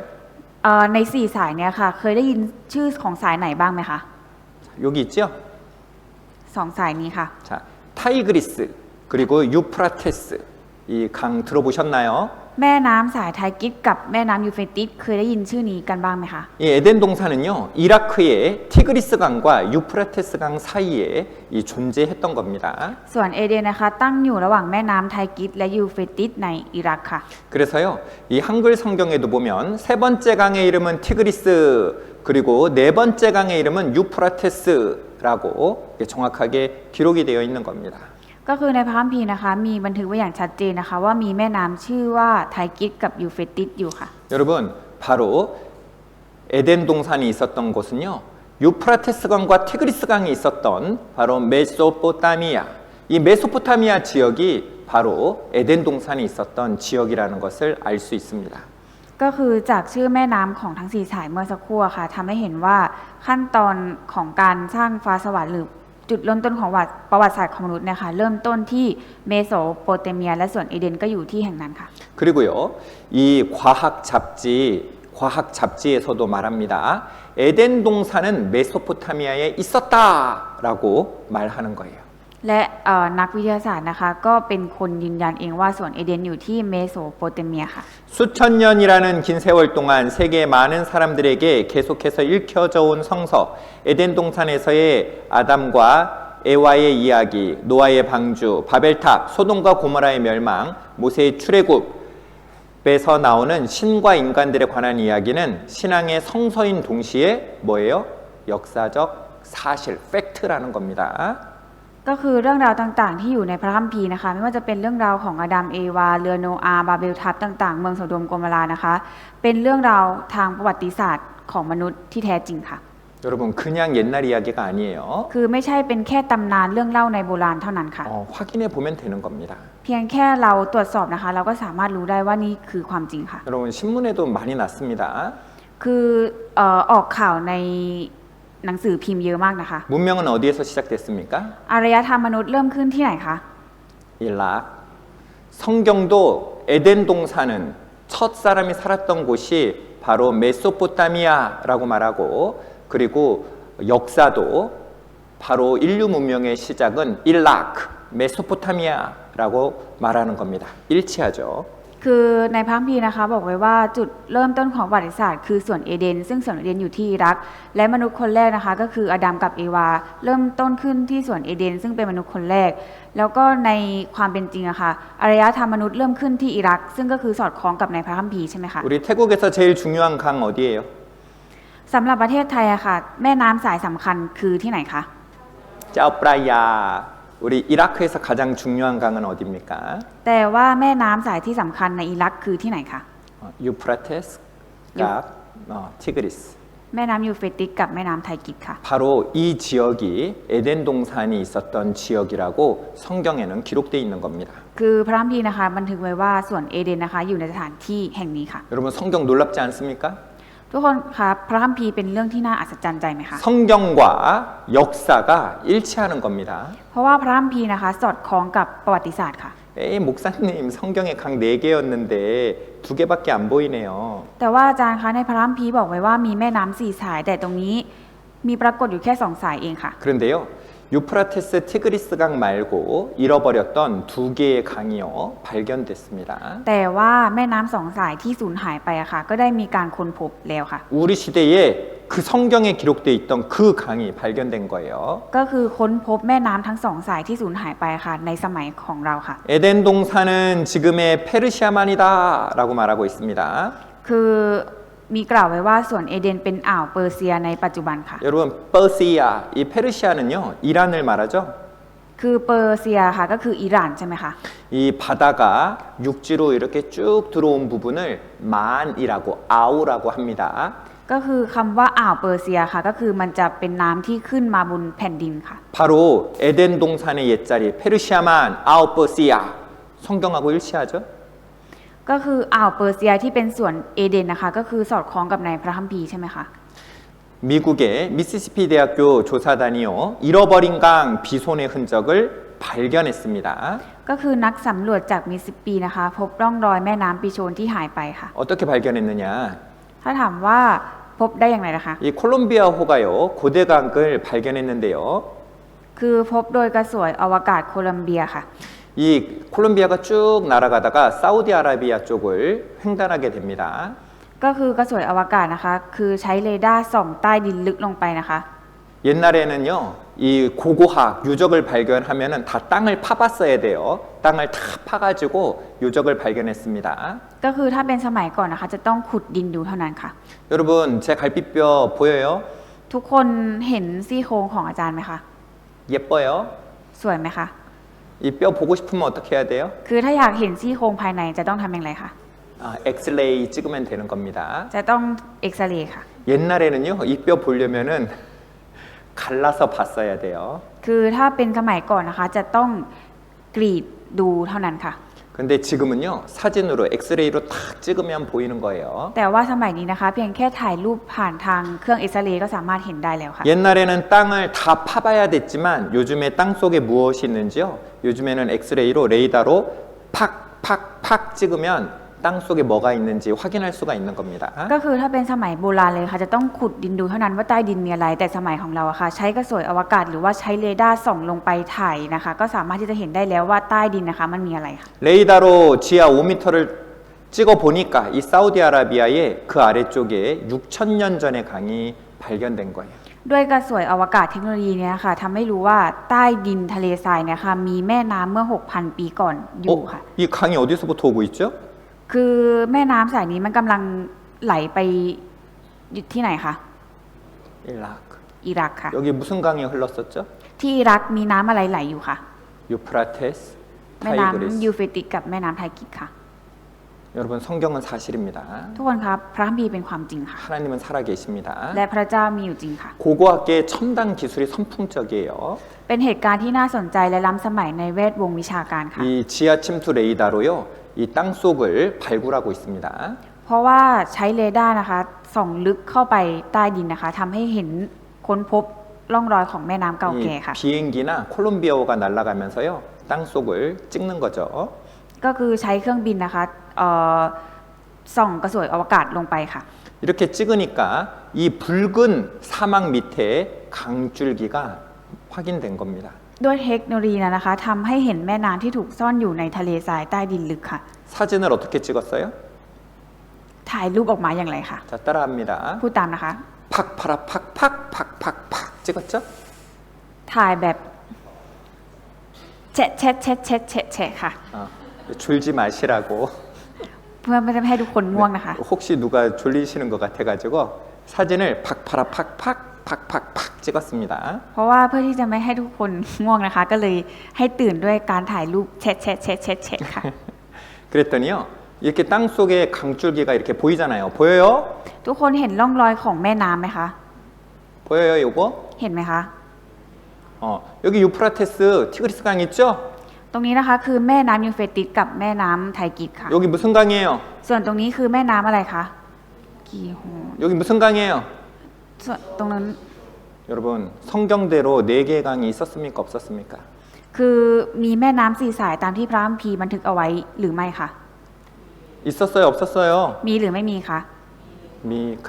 ในสี่สายเนี่ยค่ะเคยได้ยินชื่อของสายไหนบ้างไหมคะ 여기 있죠? สองสายนี้ค่ะ 자, 타이그리스 그리고 유프라테스 이 강 들어보셨나요? แม่น้ำสายไทกิสกับแม่น้ำยูเฟรติสเคยได้ยินชื่อนี้กันบ้างไหมคะ 이 에덴 동산은요 이라크의 티그리스 강과 유프라테스 강 사이에 이 존재했던 겁니다. ส่วนเอเดนนะคะตั้งอยู่ระหว่างแม่น้ำไทกิสและยูเฟรติสในอิรักค่ะ 그래서요 이 한글 성경에도 보면 세 번째 강의 이름은 티그리스 그리고 네 번째 강의 이름은 유프라테스라고 정확하게 기록이 되어 있는 겁니다. ก็คือในพระคัมภีร์นะคะมีบันทึกไว้อย่างชัดเจนนะคะว่ามีแม่น้ำชื่อว่าไทกิสกับยูเฟรติสอยู่ค่ะ 여러분 바로 에덴 동산이 있었던 곳은요 유프라테스 강과 티그리스 강이 있었던 바로 메소포타미아 이 메소포타미아 지역이 바로 에덴 동산이 있었던 지역이라는 것을 알 수 있습니다. ก็คือจากชื่อแม่น้ำของทั้งสี่สายเมื่อสักครู่อะค่ะทำให้เห็นว่าขั้นตอนของการสร้างฟ้าสวรรค์หรือจุดเริ่มต้นของประวัติศาสตร์ของมนุษย์เนี่ยค่ะเริ่มต้นที่เมโสโปเตเมียและส่วนเอเดนก็อยู่ที่แห่งนั้นค่ะ 그리고요 이 과학 잡지에서도 말합니다. 에덴 동산은 메소포타미아에 있었다라고 말하는 거예요. และนักวิทยาศาสตร์นะคะก็เป็นคนยืนยันเองว่าส่วนเอเดนอยู่ที่เมโสโปเตเมียค่ะ 수천 년이라는 긴 세월 동안 세계의 많은 사람들에게 계속해서 읽혀져 온 성서 에덴 동산에서의 아담과 에와의 이야기, 노아의 방주, 바벨탑, 소돔과 고모라의 멸망, 모세의 출애굽에서 나오는 신과 인간들에 관한 이야기는 신앙의 성서인 동시에 뭐예요? 역사적 사실, 팩트라는 겁니다. ก็คือเรื่องราวต่างๆที่อยู่ในพระคัมภีร์นะคะไม่ว่าจะเป็นเรื่องราวของอาดัมเอวาเรือโนอาห์บาเบลทัพต่างๆเมืองโสโดมโกโมรานะคะเป็นเรื่องราวทางประวัติศาสตร์ของมนุษย์ที่แท้จริงค่ะ 여러분 그냥 옛날 이야기가 아니에요. คือไม่ใช่เป็นแค่ตำนานเรื่องเล่าในโบราณเท่านั้นค่ะ 확인해 보면 되는 겁니다. เพียงแค่เราตรวจสอบนะคะเราก็สามารถรู้ได้ว่านี่คือความจริงค่ะ 여러분 신문에도 많이 났습니다. คือออกข่าวในหนังสือพิมพ์เยอะมากนะคะ 문명은 어디에서 시작됐습니까? อารยธรรมมนุษย์เริ่มขึ้นที่ไหนคะ 이락. 성경도 에덴 동산은 첫 사람이 살았던 곳이 바로 메소포타미아라고 말하고 그리고 역사도 바로 인류 문명의 시작은 일락, 메소포타미아라고 말하는 겁니다. 일치하죠. คือในพระคัมภีร์นะคะบอกไว้ว่าจุดเริ่มต้นของประวัติศาสตร์คือสวนเอเดนซึ่งสวนเอเดนอยู่ที่อิรักและมนุษย์คนแรกนะคะก็คืออาดัมกับเอวาเริ่มต้นขึ้นที่สวนเอเดนซึ่งเป็นมนุษย์คนแรกแล้วก็ในความเป็นจริงอะค่ะอารยธรรมมนุษย์เริ่มขึ้นที่อิรักซึ่งก็คือสอดคล้องกับในพระคัมภีร์ใช่ไหมคะ 우리 태국에서 제일 중요한 강 어디예요? สำหรับประเทศไทยอะค่ะแม่น้ำสายสำคัญคือที่ไหนคะ 짜오프라야. 우리 이라크에서 가장 중요한 강은 어디입니까? แต่ว่าแม่น้ำสายที่สำคัญในอิรักคือที่ไหนคะ 유프라테스가 티그리스. แม่น้ำยูเฟรติสกับแม่น้ำไทกิสค่ะ 바로 이 지역이 에덴 동산이 있었던 지역이라고 성경에는 기록되어 있는 겁니다. คือพระคัมภีร์นะคะบันทึกไว้ว่าส่วนเอเดนนะคะอยู่ในสถานที่แห่งนี้ค่ะ 여러분 성경 놀랍지 않습니까? ทุกคนคะพระคัมภีร์เป็นเรื่องที่น่าอัศจรรย์ใจไหมคะ 성경과 역사가 일치하는 겁니다. เพราะว่าพระคัมภีร์นะคะสอดคล้องกับประวัติศาสตร์ค่ะ 에이 목사님 성경에 강 4개였는데 2개밖에 안 보이네요. แต่ว่าอาจารย์คะในพระคัมภีร์บอกไว้ว่ามีแม่น้ำสี่สาย แต่ตรงนี้มีปรากฏอยู่แค่สองสายเองค่ะ 그런데요. 유프라테스 티그리스 강 말고 잃어버렸던 2개의 강이요 발견됐습니다. แต่ว่าแม่น้ำสองสายที่สูญหายไปอะค่ะก็ได้มีการค้นพบแล้วค่ะ 우리 시대에 그 성경에 기록되어 있던 그 강이 발견된 거예요. ก็คือค้นพบแม่น้ำทั้งสองสายที่สูญหายไปค่ะในสมัยของเราค่ะ 에덴 동산은 지금의 페르시아만이다라고 말하고 있습니다. คือมีกล่าวไว้ว่าส่วนเอเดนเป็นอ่าวเปอร์เซียในปัจจุบันค่ะ 여러분 퍼시아 이 페르시아는요 이란을 말하죠. คือเปอร์เซียค่ะก็คืออิหร่านใช่ไหมคะ 이 바다가 육지로 이렇게 쭉 들어온 부분을 만이라고 아우라고 합니다. ก็คือคำว่าอ่าวเปอร์เซียค่ะก็คือมันจะเป็นน้ำที่ขึ้นมาบนแผ่นดินค่ะ 바로 에덴 동산의 옛자리 페르시아만 아우 퍼시아 성경하고 일치하죠. ก็คืออ่าวเปอร์เซียที่เป็นส่วนเอเดนนะคะก็คือสอดคล้องกับในพระคัมภีร์ใช่ไหมคะ 미국의 미시시피 대학교 조사단이요. 잃어버린 강 비손의 흔적을 발견했습니다. ก็คือนักสำรวจจากมิสซิสซิปปีนะคะพบร่องรอยแม่น้ำปิโชนที่หายไปค่ะ 어떻게 발견했느냐? ถ้าถามว่าพบได้อย่างไรนะคะ 이 콜롬비아호가요. 고대강을 발견했는데요. คือพบโดยกระสวยอวกาศโคลัมเบียค่ะ 이 콜롬비아가 쭉 날아가다가 사우디아라비아 쪽을 횡단하게 됩니다. ก็คือกระสวยอวกาศนะคะคือใช้เรดาร์ส่องใต้ดินลึกลงไปนะคะ 옛날에는요, 이 고고학 유적을 발견하면은 다 땅을 파봤어야 돼요. 땅을 다 파가지고 유적을 발견했습니다. ก็คือถ้าเป็นสมัยก่อนนะคะจะต้องขุดดินดูเท่านั้นค่ะ 여러분, 제 갈비뼈 보여요? ทุกคนเห็นซี่โครงของอาจารย์ไหมคะ 예뻐요? สวยไหมคะ 이 뼈 보고 싶으면 어떻게 해야 돼요? คือถ้าอยากเห็นซี่โครงภายในจะต้องทำอย่างไรคะ 엑스레이 찍으면 되는 겁니다. จะต้องเอ็กซเรย์ค่ะ 옛날에는요, 이 뼈 보려면은 갈라서 봤어야 돼요. คือถ้าเป็นสมัยก่อนนะคะจะต้องกรีดดูเท่านั้นค่ะ 근데 지금은요, 사진으로 엑스레이로 탁 찍으면 보이는 거예요. แต่ว่าสมัยนี้นะคะเพียงแค่ถ่ายรูปผ่านทางเครื่องเอ็กซเรย์ก็สามารถเห็นได้แล้วค่ะ 옛날에는 땅을 다 파봐야 됐지만 요즘에 땅 속에 무엇이 있는지요? 요즘에는 엑스레이로 레이더로 팍팍팍 찍으면 땅 속에 뭐가 있는지 확인할 수가 있는 겁니다. ก็คือถ้าเป็นสมัยโบราณเลยค่ะจะต้องขุดดินดูเท่านั้นว่าใต้ดินมีอะไรแต่สมัยของเราอะค่ะใช้กระสวยอวกาศหรือว่าใช้เรดาร์ส่องลงไปถ่ายนะคะก็สามารถที่จะเห็นได้แล้วว่าใต้ดินนะคะมันมีอะไรค่ะ 레이더로 지하 5m를 찍어 보니까 이 사우디아라비아의 그 아래쪽에 6,000년 전의 강이 발견된 거예요. ด้วยกระสวยอวกาศเทคโนโลยีเนี่ยค่ะทำให้รู้ว่าใต้ดินทะเลทรายเนี่ยค่ะมีแม่น้ำเมื่อ 6,000 ปีก่อนอยู่ค่ะ 이 강이 어디서부터 오고 있죠? คือแม่น้ำสายนี้มันกำลังไหลไปที่ไหนคะ 이라크. อิรักค่ะ 여기 무슨 강이 흘렀었죠? ที่อิรักมีน้ำอะไรไหลอยู่ค่ะ 유프라테스, แม่น้ำ 타이그리스. ยูเฟรติสกับแม่น้ำไทกิสค่ะ 여러분 성경은 사실입니다. ทุกคนครับพระคัมภีร์เป็นความจริงค่ะ 하나님은 살아계십니다. และพระเจ้ามีอยู่จริงค่ะ 고고학계의 첨단 기술이 선풍적이에요. เป็นเหตุการณ์ที่น่าสนใจและล้ำสมัยในแวดวงวิชาการค่ะ 이 지하 침투 레이더로요, 이 땅 속을 발굴하고 있습니다. เพราะว่าใช้เรดาร์นะคะส่องลึกเข้าไปใต้ดินนะคะทำให้เห็นค้นพบร่องรอยของแม่น้ำเก่าแก่ 이 ค่ะ 비행기나 콜롬비아호가 날아가면서요, 땅 속을 찍는 거죠. ก็คือใช้เครื่องบินนะคะส่องกระสวยอวกาศลงไปค่ะ 이렇게 찍으니까 이 붉은 사막 밑에 강줄기가 확인된 겁니다. ด้วยเทคโนโลยีนะคะทำให้เห็นแม่น้ำที่ถูกซ่อนอยู่ในทะเลทรายใต้ดินลึกค่ะ 사진을 어떻게 찍었어요? ถ่ายรูปออกมาอย่างไรคะ 자, 따라합니다. พูดตามนะคะ 팍파라 팍팍 팍팍팍 찍었죠? ถ่ายแบบแชะแชะแชะแชะแชะแชะค่ะ 졸지 마시라고. เพื่อไม่ให้ทุกคนง่วงนะคะ 혹시 누가 졸리시는 것 같아가지고 사진을 팍파라 팍팍 팍팍팍 찍었습니다. เพราะว่าเพื่อที่จะไม่ให้ทุกคนง่วงนะคะ ก็เลยให้ตื่นด้วยการถ่ายรูปแชะแชะแชะแชะแชะค่ะ 그랬더니요, 이렇게 땅 속에 강줄기가 이렇게 보이잖아요. 보여요? ทุกคนเห็นร่องรอยของแม่น้ำไหมคะ 보여요, 요거? เห็นไหมคะ 여기 유프라테스 티그리스 강 있죠? ตรงนี้นะคะคือแม่น้ำยูเฟรติสกับแม่น้ำไทกิสค่ะ 여기 무슨 강이에요? ส่วนตรงนี้คือแม่น้ำอะไรคะกีโฮ 여기 무슨 강이에요? ส่วนตรงนั้น 여러분, 성경대로 4개의 강이 있었습니까? 없었습니까? คือมีแม่น้ำสี่สายตามที่พระคัมภีร์บันทึกเอาไว้หรือไม่คะ 있었어요? 없었어요? มีหรือไม่มีคะ 미카.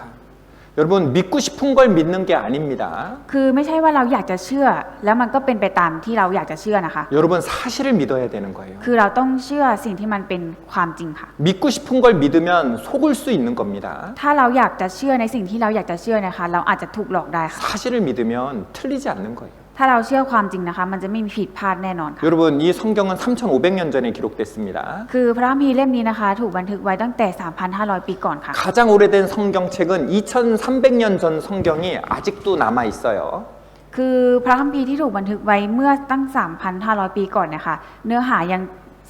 여러분, 믿고 싶은 걸 믿는 게 아닙니다. คือไม่ใช่ว่าเราอยากจะเชื่อ แล้วมันก็เป็นไปตามที่เราอยากจะเชื่อนะคะ 여러분, 사실을 믿어야 되는 거예요. คือเราต้องเชื่อสิ่งที่มันเป็นความจริงค่ะ 믿고 싶은 걸 믿으면 속을 수 있는 겁니다. ถ้าเราอยากจะเชื่อในสิ่งที่เราอยากจะเชื่อนะคะ เราอาจจะถูกหลอกได้ค่ะ 사실을 믿으면 틀리지 않는 거예요. ถ้าเราเชื่อความจริงนะคะ มันจะไม่มีผิดพลาดแน่นอนค่ะ 여러분, 이 성경은 3,500년 전에 기록됐습니다. คือพระคัมภีร์เล่มนี้นะคะ ถูกบันทึกไว้ตั้งแต่ 3,500 ปีก่อนค่ะ 가장 오래된 성경책은 2,300년 전 성경이 아직도 남아 있어요. คือพระคัมภีร์ที่ถูกบันทึกไว้เมื่อตั้ง 3,500 ปีก่อนเนี่ยค่ะ เนื้อหายัง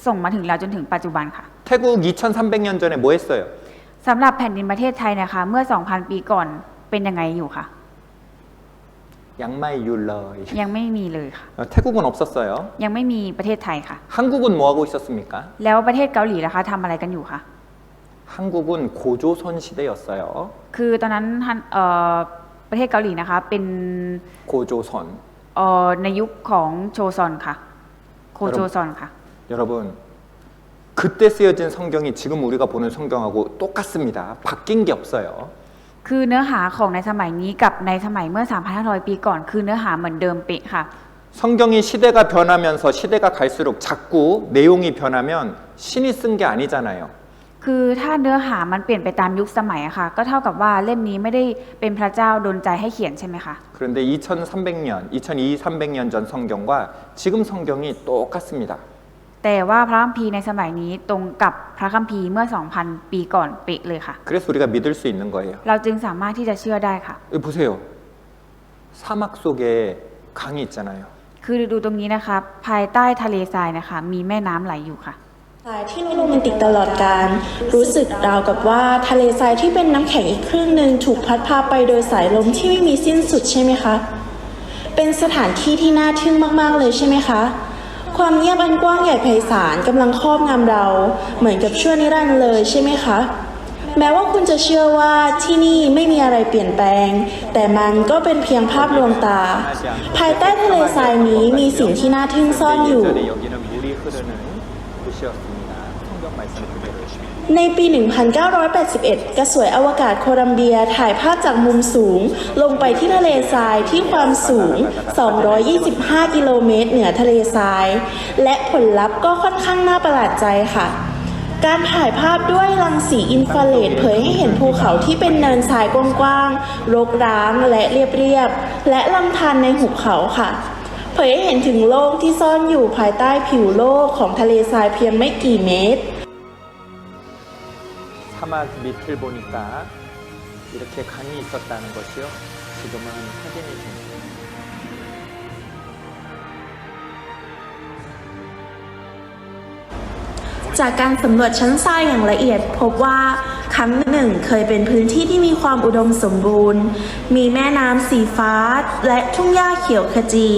ส่งมาถึงเราจนถึงปัจจุบันค่ะ 태국 2,300년 전에 뭐 했어요? สำหรับแผ่นดินประเทศไทยนะคะ เมื่อ 2,000 ปีก่อนเป็นยังไงอยู่ค่ะ 양마이 율러이. ยังไม่มีเลยค่ะ 태국은 없었어요. ยังไม่มีประเทศไทยค่ะ 한국은 뭐 하고 있었습니까? แล้วประเทศเกาหลีล่ะคะทำอะไรกันอยู่คะ 한국은 고조선 시대였어요. คือตอนนั้น ประเทศเกาหลีนะคะเป็น 고조선. ในยุคของโชซอนค่ะโคโจซอนค่ะ 여러분, 그때 쓰여진 성경이 지금 우리가 보는 성경하고 똑같습니다. 바뀐 게 없어요. คือเนื้อหาของในสมัยนี้กับในสมัยเมื่อ 3,500 ปีก่อน คือเนื้อหาเหมือนเดิมเป๊ะค่ะ 성경이 시대가 변하면서 시대가 갈수록 자꾸 내용이 변하면 신이 쓴 게 아니잖아요. คือถ้าเนื้อหามันเปลี่ยนไปตามยุคสมัยอะค่ะ ก็เท่ากับว่าเล่มนี้ไม่ได้เป็นพระเจ้าดลใจให้เขียนใช่ไหมคะ 그런데 2300년 전 성경과 지금 성경이 똑같습니다. แต่ว่าพระคัมภีร์ในสมัยนี้ตรงกับพระคัมภีร์เมื่อ 2,000 ปีก่อนเป๊ะเลยค่ะ 그래서 우리가 믿을 수 있는 거예요. เราจึงสามารถที่จะเชื่อได้ค่ะ 여기 보세요. 사막 속에 강이 있잖아요. คือดูตรงนี้นะคะภายใต้ทะเลทรายนะคะมีแม่น้ำไหลอยู่ค่ะ สายที่โรแมนติกตลอดการรู้สึกราวกับว่าทะเลทรายที่เป็นน้ำแข็งอีกครึ่งหนึ่งถูกพัดพาไปโดยสายลมที่ไม่มีสิ้นสุดใช่ไหมคะเป็นสถานที่ที่น่าทึ่งมากๆเลยใช่ไหมคะความเงียบอันกว้างใหญ่ไพศาลกำลังครอบงำเราเหมือนกับชั่วนิรันดร์เลยใช่ไหมคะแม้ว่าคุณจะเชื่อว่าที่นี่ไม่มีอะไรเปลี่ยนแปลงแต่มันก็เป็นเพียงภาพลวงตาภายใต้ทะเลทรายนี้มีสิ่งที่น่าทึ่งซ่อนอยู่ 예전에 여기는 물이 흐르는 곳이었습니다. 성경 말씀 그대로. ในปี 1981 กระสวยอวกาศโคลัมเบียถ่ายภาพจากมุมสูงลงไปที่ทะเลทรายที่ความสูง 225 กิโลเมตรเหนือทะเลทราย และผลลัพธ์ก็ค่อนข้างน่าประหลาดใจค่ะ การถ่ายภาพด้วยรังสีอินฟราเรดเผยให้เห็นภูเขาที่เป็นเนินทรายกว้างๆรกร้างและเรียบๆและลำธารในหุบเขาค่ะ เผยให้เห็นถึงโลกที่ซ่อนอยู่ภายใต้ผิวโลกของทะเลทรายเพียงไม่กี่เมตร 사막 밑을 보니까 이렇게 강이 있었다는 것이요. 지금은 확인이 됩니다. จากการสำรวจชั้นทรายอย่างละเอียดพบว่าครั้งหนึ่งเคยเป็นพื้นที่ที่มีความอุดมสมบูรณ์ มีแม่น้ำสีฟ้าและทุ่งหญ้าเขียวขจี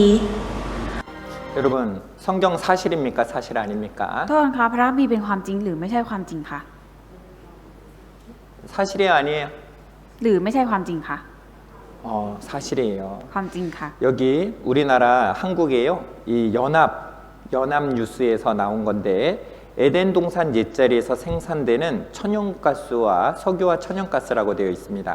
여러분, 성경 사실입니까? 사실 아닙니까? โทษนะคะพระคัมภีร์เป็นความจริงหรือไม่ใช่ความจริงคะ 사실이 아니에요. หรือไม่ใช่ความจริงคะ 사실이에요. ความจริงค่ะ 여기 우리나라 한국에요. 이 연합 뉴스에서 나온 건데 에덴 동산 옛자리에서 생산되는 천연가스와 석유와 천연가스라고 되어 있습니다.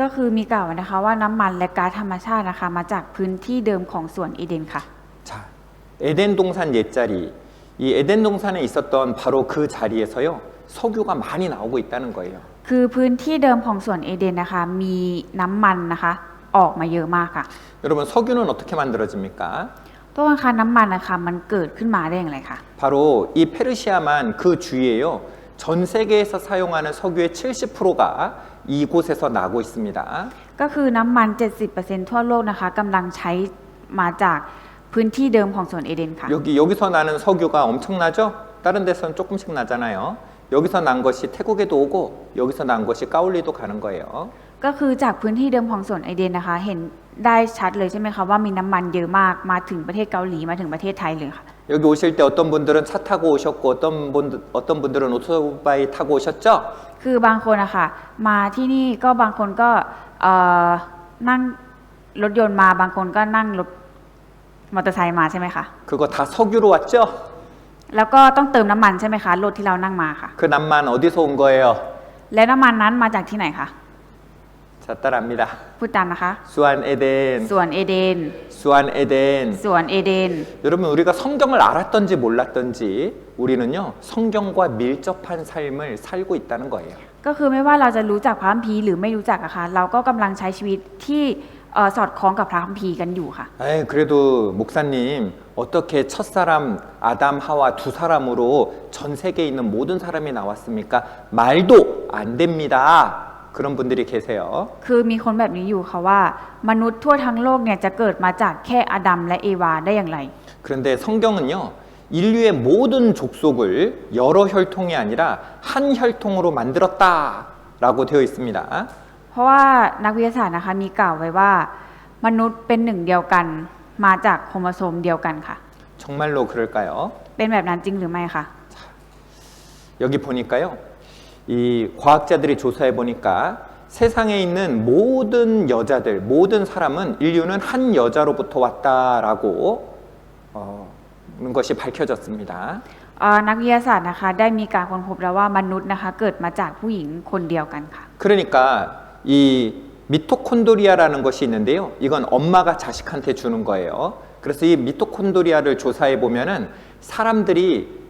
ก็คือมีกล่าวไว้นะคะว่าน้ำมันและก๊าซธรรมชาตินะคะมาจากพื้นที่เดิมของสวนเอเดนค่ะ 자, 에덴 동산 옛자리. 이 에덴 동산에 있었던 바로 그 자리에서요. 석유가 많이 나오고 있다는 거예요. คือพื้นที่เดิมของสวนเอเดนนะคะมีน้ำมันนะคะออกมาเยอะมากค่ะ 여러분, 석유는 어떻게 만들어집니까? ต้นคะน้ำมันนะคะมันเกิดขึ้นมาได้อย่างไรคะ 바로 이 페르시아만 그 주위에요. 전 세계에서 사용하는 석유의 70%가 이곳에서 나고 있습니다. ก็คือน้ำมัน 70% ทั่วโลกนะคะกำลังใช้มาจากพื้นที่เดิมของสวนเอเดนค่ะ 여기서 나는 석유가 엄청나죠? 다른 데서는 조금씩 나잖아요. 여기서 난 것이 태국에도 오고 여기서 난 것이 까올리도 가는 거예요. ก็คือจากพื้นที่เดิมของสวนเอเดนนะคะเห็นได้ชัดเลยใช่ไหมคะว่ามีน้ำมันเยอะมากมาถึงประเทศเกาหลีมาถึงประเทศไทยเลยค่ะ 여기 오실 때 어떤 분들은 차 타고 오셨고 어떤 분들은 오토바이 타고 오셨죠? คือบางคนนะคะมาที่นี่ก็บางคนก็นั่งรถยนต์มาบางคนก็นั่งรถมอเตอร์ไซค์มาใช่ไหมคะ 그거 다 석유로 왔죠? แล้วก็ต้องเติมน้ำมันใช่ไหมคะรถที่เรานั่งมาค่ะ 그 남만 어디서 온 거예요? และน้ำมันนั้นมาจากที่ไหนคะ 자, 따라합니다. พูดตามนะคะ 수안 에덴, สวนเอเดน 수안 에덴. สวนเอเดน 여러분, 우리가 성경을 알았던지 몰랐던지 우리는요, 성경과 밀접한 삶을 살고 있다는 거예요. ก็คือไม่ว่าเราจะรู้จักพระคัมภีร์หรือไม่รู้จักอะค่ะเราก็กำลังใช้ชีวิตที่สอดคล้องกับพระคัมภีร์กันอยู่ค่ะ 그래도 목사님, 어떻게 첫사람 아담 하와 두 사람으로 전 세계에 있는 모든 사람이 나왔습니까? 말도 안 됩니다. 그런 분들이 계세요. คือมีคนแบบนี้อยู่ค่ะว่ามนุษย์ทั่วทั้งโลกเนี่ยจะเกิดมาจากแค่อาดัมและเอวาได้อย่างไร 그런데 성경은요, 인류의 모든 족속을 여러 혈통이 아니라 한 혈통으로 만들었다라고 되어 있습니다. เพราะว่านักวิทยาศาสตร์นะคะมีกล่าวไว้ว่ามนุษย์เป็นหนึ่งเดียวกันมาจากโครโมโซมเดียวกันค่ะ 정말로 그럴까요? เป็นแบบนั้นจริงหรือไม่คะ 여기 보니까요, 이 과학자들이 조사해 보니까 세상에 있는 모든 여자들, 모든 사람은 인류는 한 여자로부터 왔다라고 는 것이 밝혀졌습니다. นักวิทยาศาสตร์นะคะได้มีการค้นพบแล้วว่ามนุษย์นะคะเกิดมาจากผู้หญิงคนเดียวกันค่ะ 그러니까 이 미토콘드리아라는 것이 있는데요. 이건 엄마가 자식한테 주는 거예요. 그래서 이 미토콘드리아를 조사해 보면은 사람들이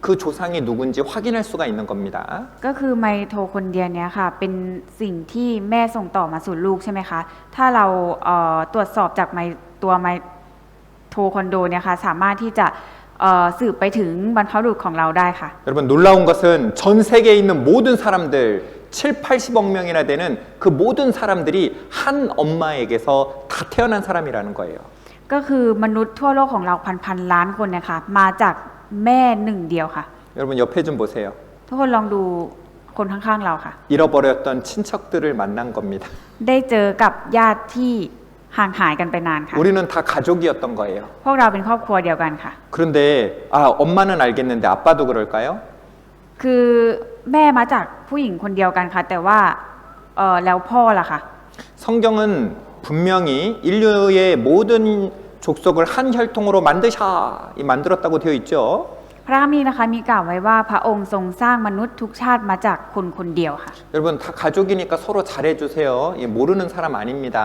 그 조상이 누군지 확인할 수가 있는 겁니다. ก็คือไมโทคอนเดรียเนี่ยค่ะเป็นสิ่งที่แม่ส่งต่อมาสู่ลูกใช่ไหมคะถ้าเราตรวจสอบจากตัวไมโทคอนโดเนี่ยค่ะสามารถที่จะสืบไปถึงบรรพบุรุษของเราได้ค่ะ 여러분 놀라운 것은 전 세계에 있는 모든 사람들 7, 80억 명이나 되는 그 모든 사람들이 한 엄마에게서 다 태어난 사람이라는 거예요. ก็คือมนุษย์ทั่วโลกของเราพันล้านคนเนี่ยค่ะมาจากแม่หนึ่งเดียวค่ะ 여러분 옆에 좀 보세요. ทุกคนลองดูคนข้างๆเราค่ะ 잃어버렸던 친척들을 만난 겁니다. ได้เจอกับญาติที่ห่างหายกันไปนานค่ะ 우리는 다 가족이었던 거예요. พวกเราเป็นครอบครัวเดียวกันค่ะ 그런데 엄마는 알겠는데 아빠도 그럴까요? คือแม่มาจากผู้หญิงคนเดียวกันค่ะแต่ว่าแล้วพ่อล่ะค่ะ 성경은 분명히 인류의 모든 족속을 한 혈통으로 만들었다고 되어 있죠. พระคัมภีร์นะคะมีกล่าวไว้ว่าพระองค์ทรงสร้างมนุษย์ทุกชาติมาจากคนคนเดียวค่ะ 여러분 다 가족이니까 서로 잘해주세요. 모르는 사람 아닙니다.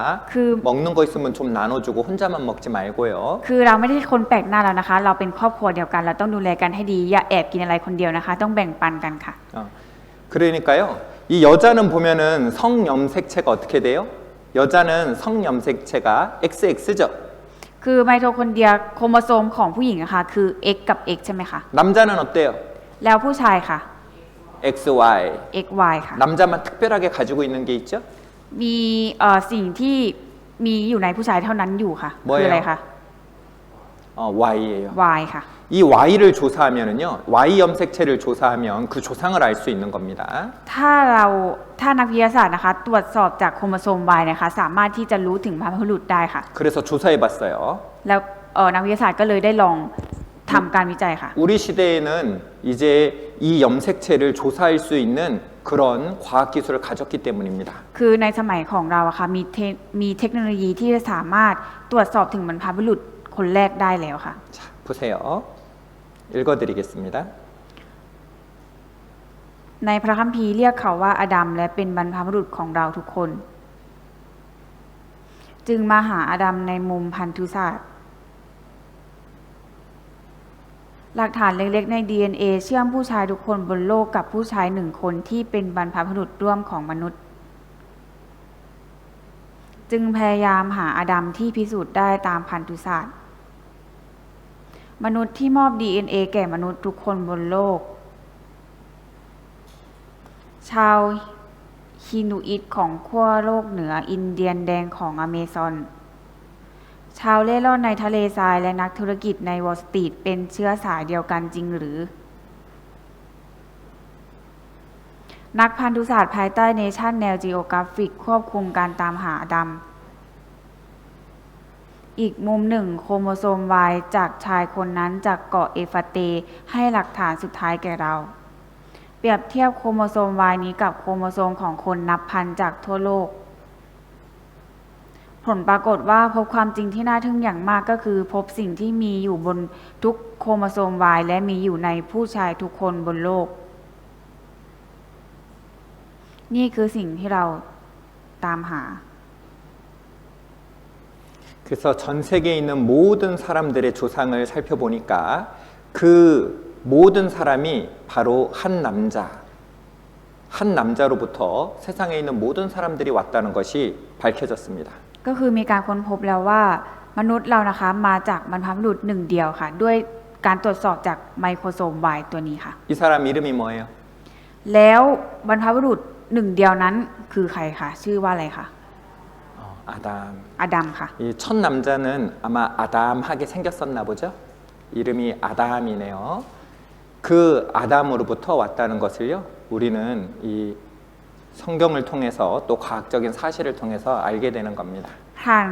먹는 거 있으면 좀 나눠주고 혼자만 먹지 말고요. คือเราไม่ได้คนแปลกหน้าแล้วนะคะ เราเป็นครอบครัวเดียวกันเราต้องดูแลกันให้ดีอย่าแอบกินอะไรคนเดียวนะคะ ต้องแบ่งปันกันค่ะ 그러니까요. 이 여자는 보면은 성염색체가 어떻게 돼요? 여자는 성염색체가 XX죠. คือไมโทคอนเดรียโครโมโซมของผู้หญิงนะคะคือ X กับ X ใช่ไหมคะ 남자는 어때요? แล้วผู้ชายค่ะ XY. XY ค่ะ 남자만 특별하게 가지고 있는 게 있죠? มีสิ่งที่มีอยู่ในผู้ชายเท่านั้นอยู่ค่ะ 뭐예요? คืออะไรคะ Y예요. Y ค่ะ 이 Y를 조사하면은요, Y 염색체를 조사하면 그 조상을 알 수 있는 겁니다. ถ้านักวิทยาศาสตร์นะคะตรวจสอบจากโครโมโซม Y นะคะสามารถที่จะรู้ถึงบรรพบุรุษได้ค่ะ 그래서 조사해봤어요. แล้วนักวิทยาศาสตร์ก็เลยได้ลองทำการวิจัยค่ะ 우리 시대에는 이제 이 염색체를 조사할 수 있는 그런 과학 기술을 가졌기 때문입니다. คือในสมัยของเราอะค่ะมีเทคโนโลยีที่จะสามารถตรวจสอบถึงบรรพบุรุษคนแรกได้แล้วค่ะ 자, 보세요. 읽어드리겠습니다. ในพระคัมภีร์เรียกเขาว่าอาดัมและเป็นบรรพบุรุษของเราทุกคน จึงมาหาอาดัมในมุมพันธุศาสตร์หลักฐานเล็กๆใน DNA เชื่อมผู้ชายทุกคนบนโลกกับผู้ชายหนึ่งคนที่เป็นบรรพบุรุษร่วมของมนุษย์ จึงพยายามหาอาดัมที่พิสูจน์ได้ตามพันธุศาสตร์มนุษย์ที่มอบ DNA แก่มนุษย์ทุกคนบนโลก ชาวฮินูอิตของขั้วโลกเหนืออินเดียนแดงของอเมซอน ชาวเล่ร่อนในทะเลทรายและนักธุรกิจในวอลล์สตรีทเป็นเชื้อสายเดียวกันจริงหรือ นักพันธุศาสตร์ภายใต้ National Geographic ควบคุมการตามหาอาดัม อีกมุมหนึ่งโครโมโซม Y จากชายคนนั้นจากเกาะเอฟาเตให้หลักฐานสุดท้ายแก่เรา เปรียบเทียบโครโมโซม Y นี้กับโครโมโซมของคนนับพันจากทั่วโลก ผลปรากฏว่าพบความจริงที่น่าทึ่งอย่างมากก็คือพบสิ่งที่มีอยู่บนทุกโครโมโซม Y และมีอยู่ในผู้ชายทุกคนบนโลก นี่คือสิ่งที่เราตามหา 그래서 전 세계에 있는 모든 사람들의 조상을 살펴보니까 그 모든 사람이 바로 한 남자로부터 세상에 있는 모든 사람들이 왔다는 것이 밝혀졌습니다. ก็คือมีการค้นพบแล้วว่ามนุษย์เรานะคะมาจากบรรพบุรุษหนึ่งเดียวค่ะด้วยการตรวจสอบจากไมโครโซม Y ตัวนี้ค่ะ 이 사람 이름이 뭐예요? แล้วบรรพบุรุษหนึ่งเดียวนั้นคือใครคะชื่อว่าอะไรคะ 아담. อาดัมค่ะ 이 첫 남자는 아마 아담하게 생겼었나 보죠? 이름이 아담이네요. 그 아담으로부터 왔다는 것을요, 우리는 이 성경을 통해서 또 과학적인 사실을 통해서 알게 되는 겁니다. ผ่าน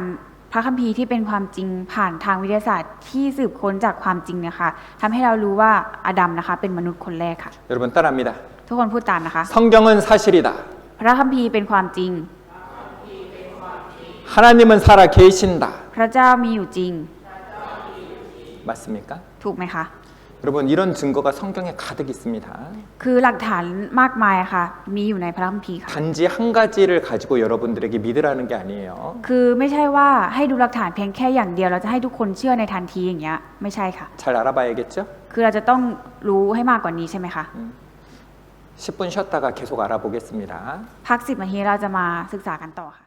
พระคัมภีร์ที่เป็นความจริงผ่านทางวิทยาศาสตร์ที่สืบค้นจากความจริงนะคะทำให้เรารู้ว่าอาดัมนะคะเป็นมนุษย์คนแรกค่ะ 여러분 따라합니다. ทุกคนพูดตามนะคะ 성경은 사실이다. พระคัมภีร์เป็นความจริง 하나님은 살아 계신다. พระเจ้ามีอยู่จริง 맞습니까? ถูกไหมคะ 여러분 이런 증거가 성경에 가득 있습니다. คือหลักฐานมากมายค่ะ มีอยู่ในพระคัมภีร์ค่ะ 단지 한 가지를 가지고 여러분들에게 믿으라는 게 아니에요. คือไม่ใช่ว่าให้ดูหลักฐานเพียงแค่อย่างเดียวเราจะให้ทุกคนเชื่อในทันทีอย่างเงี้ยไม่ใช่ค่ะ 잘 알아봐야겠죠? คือเราจะต้องรู้ให้มากกว่านี้ใช่ไหมคะ 10분 쉬었다가 계속 알아보겠습니다. พัก10 นาทีเราจะมาศึกษากันต่อค่ะ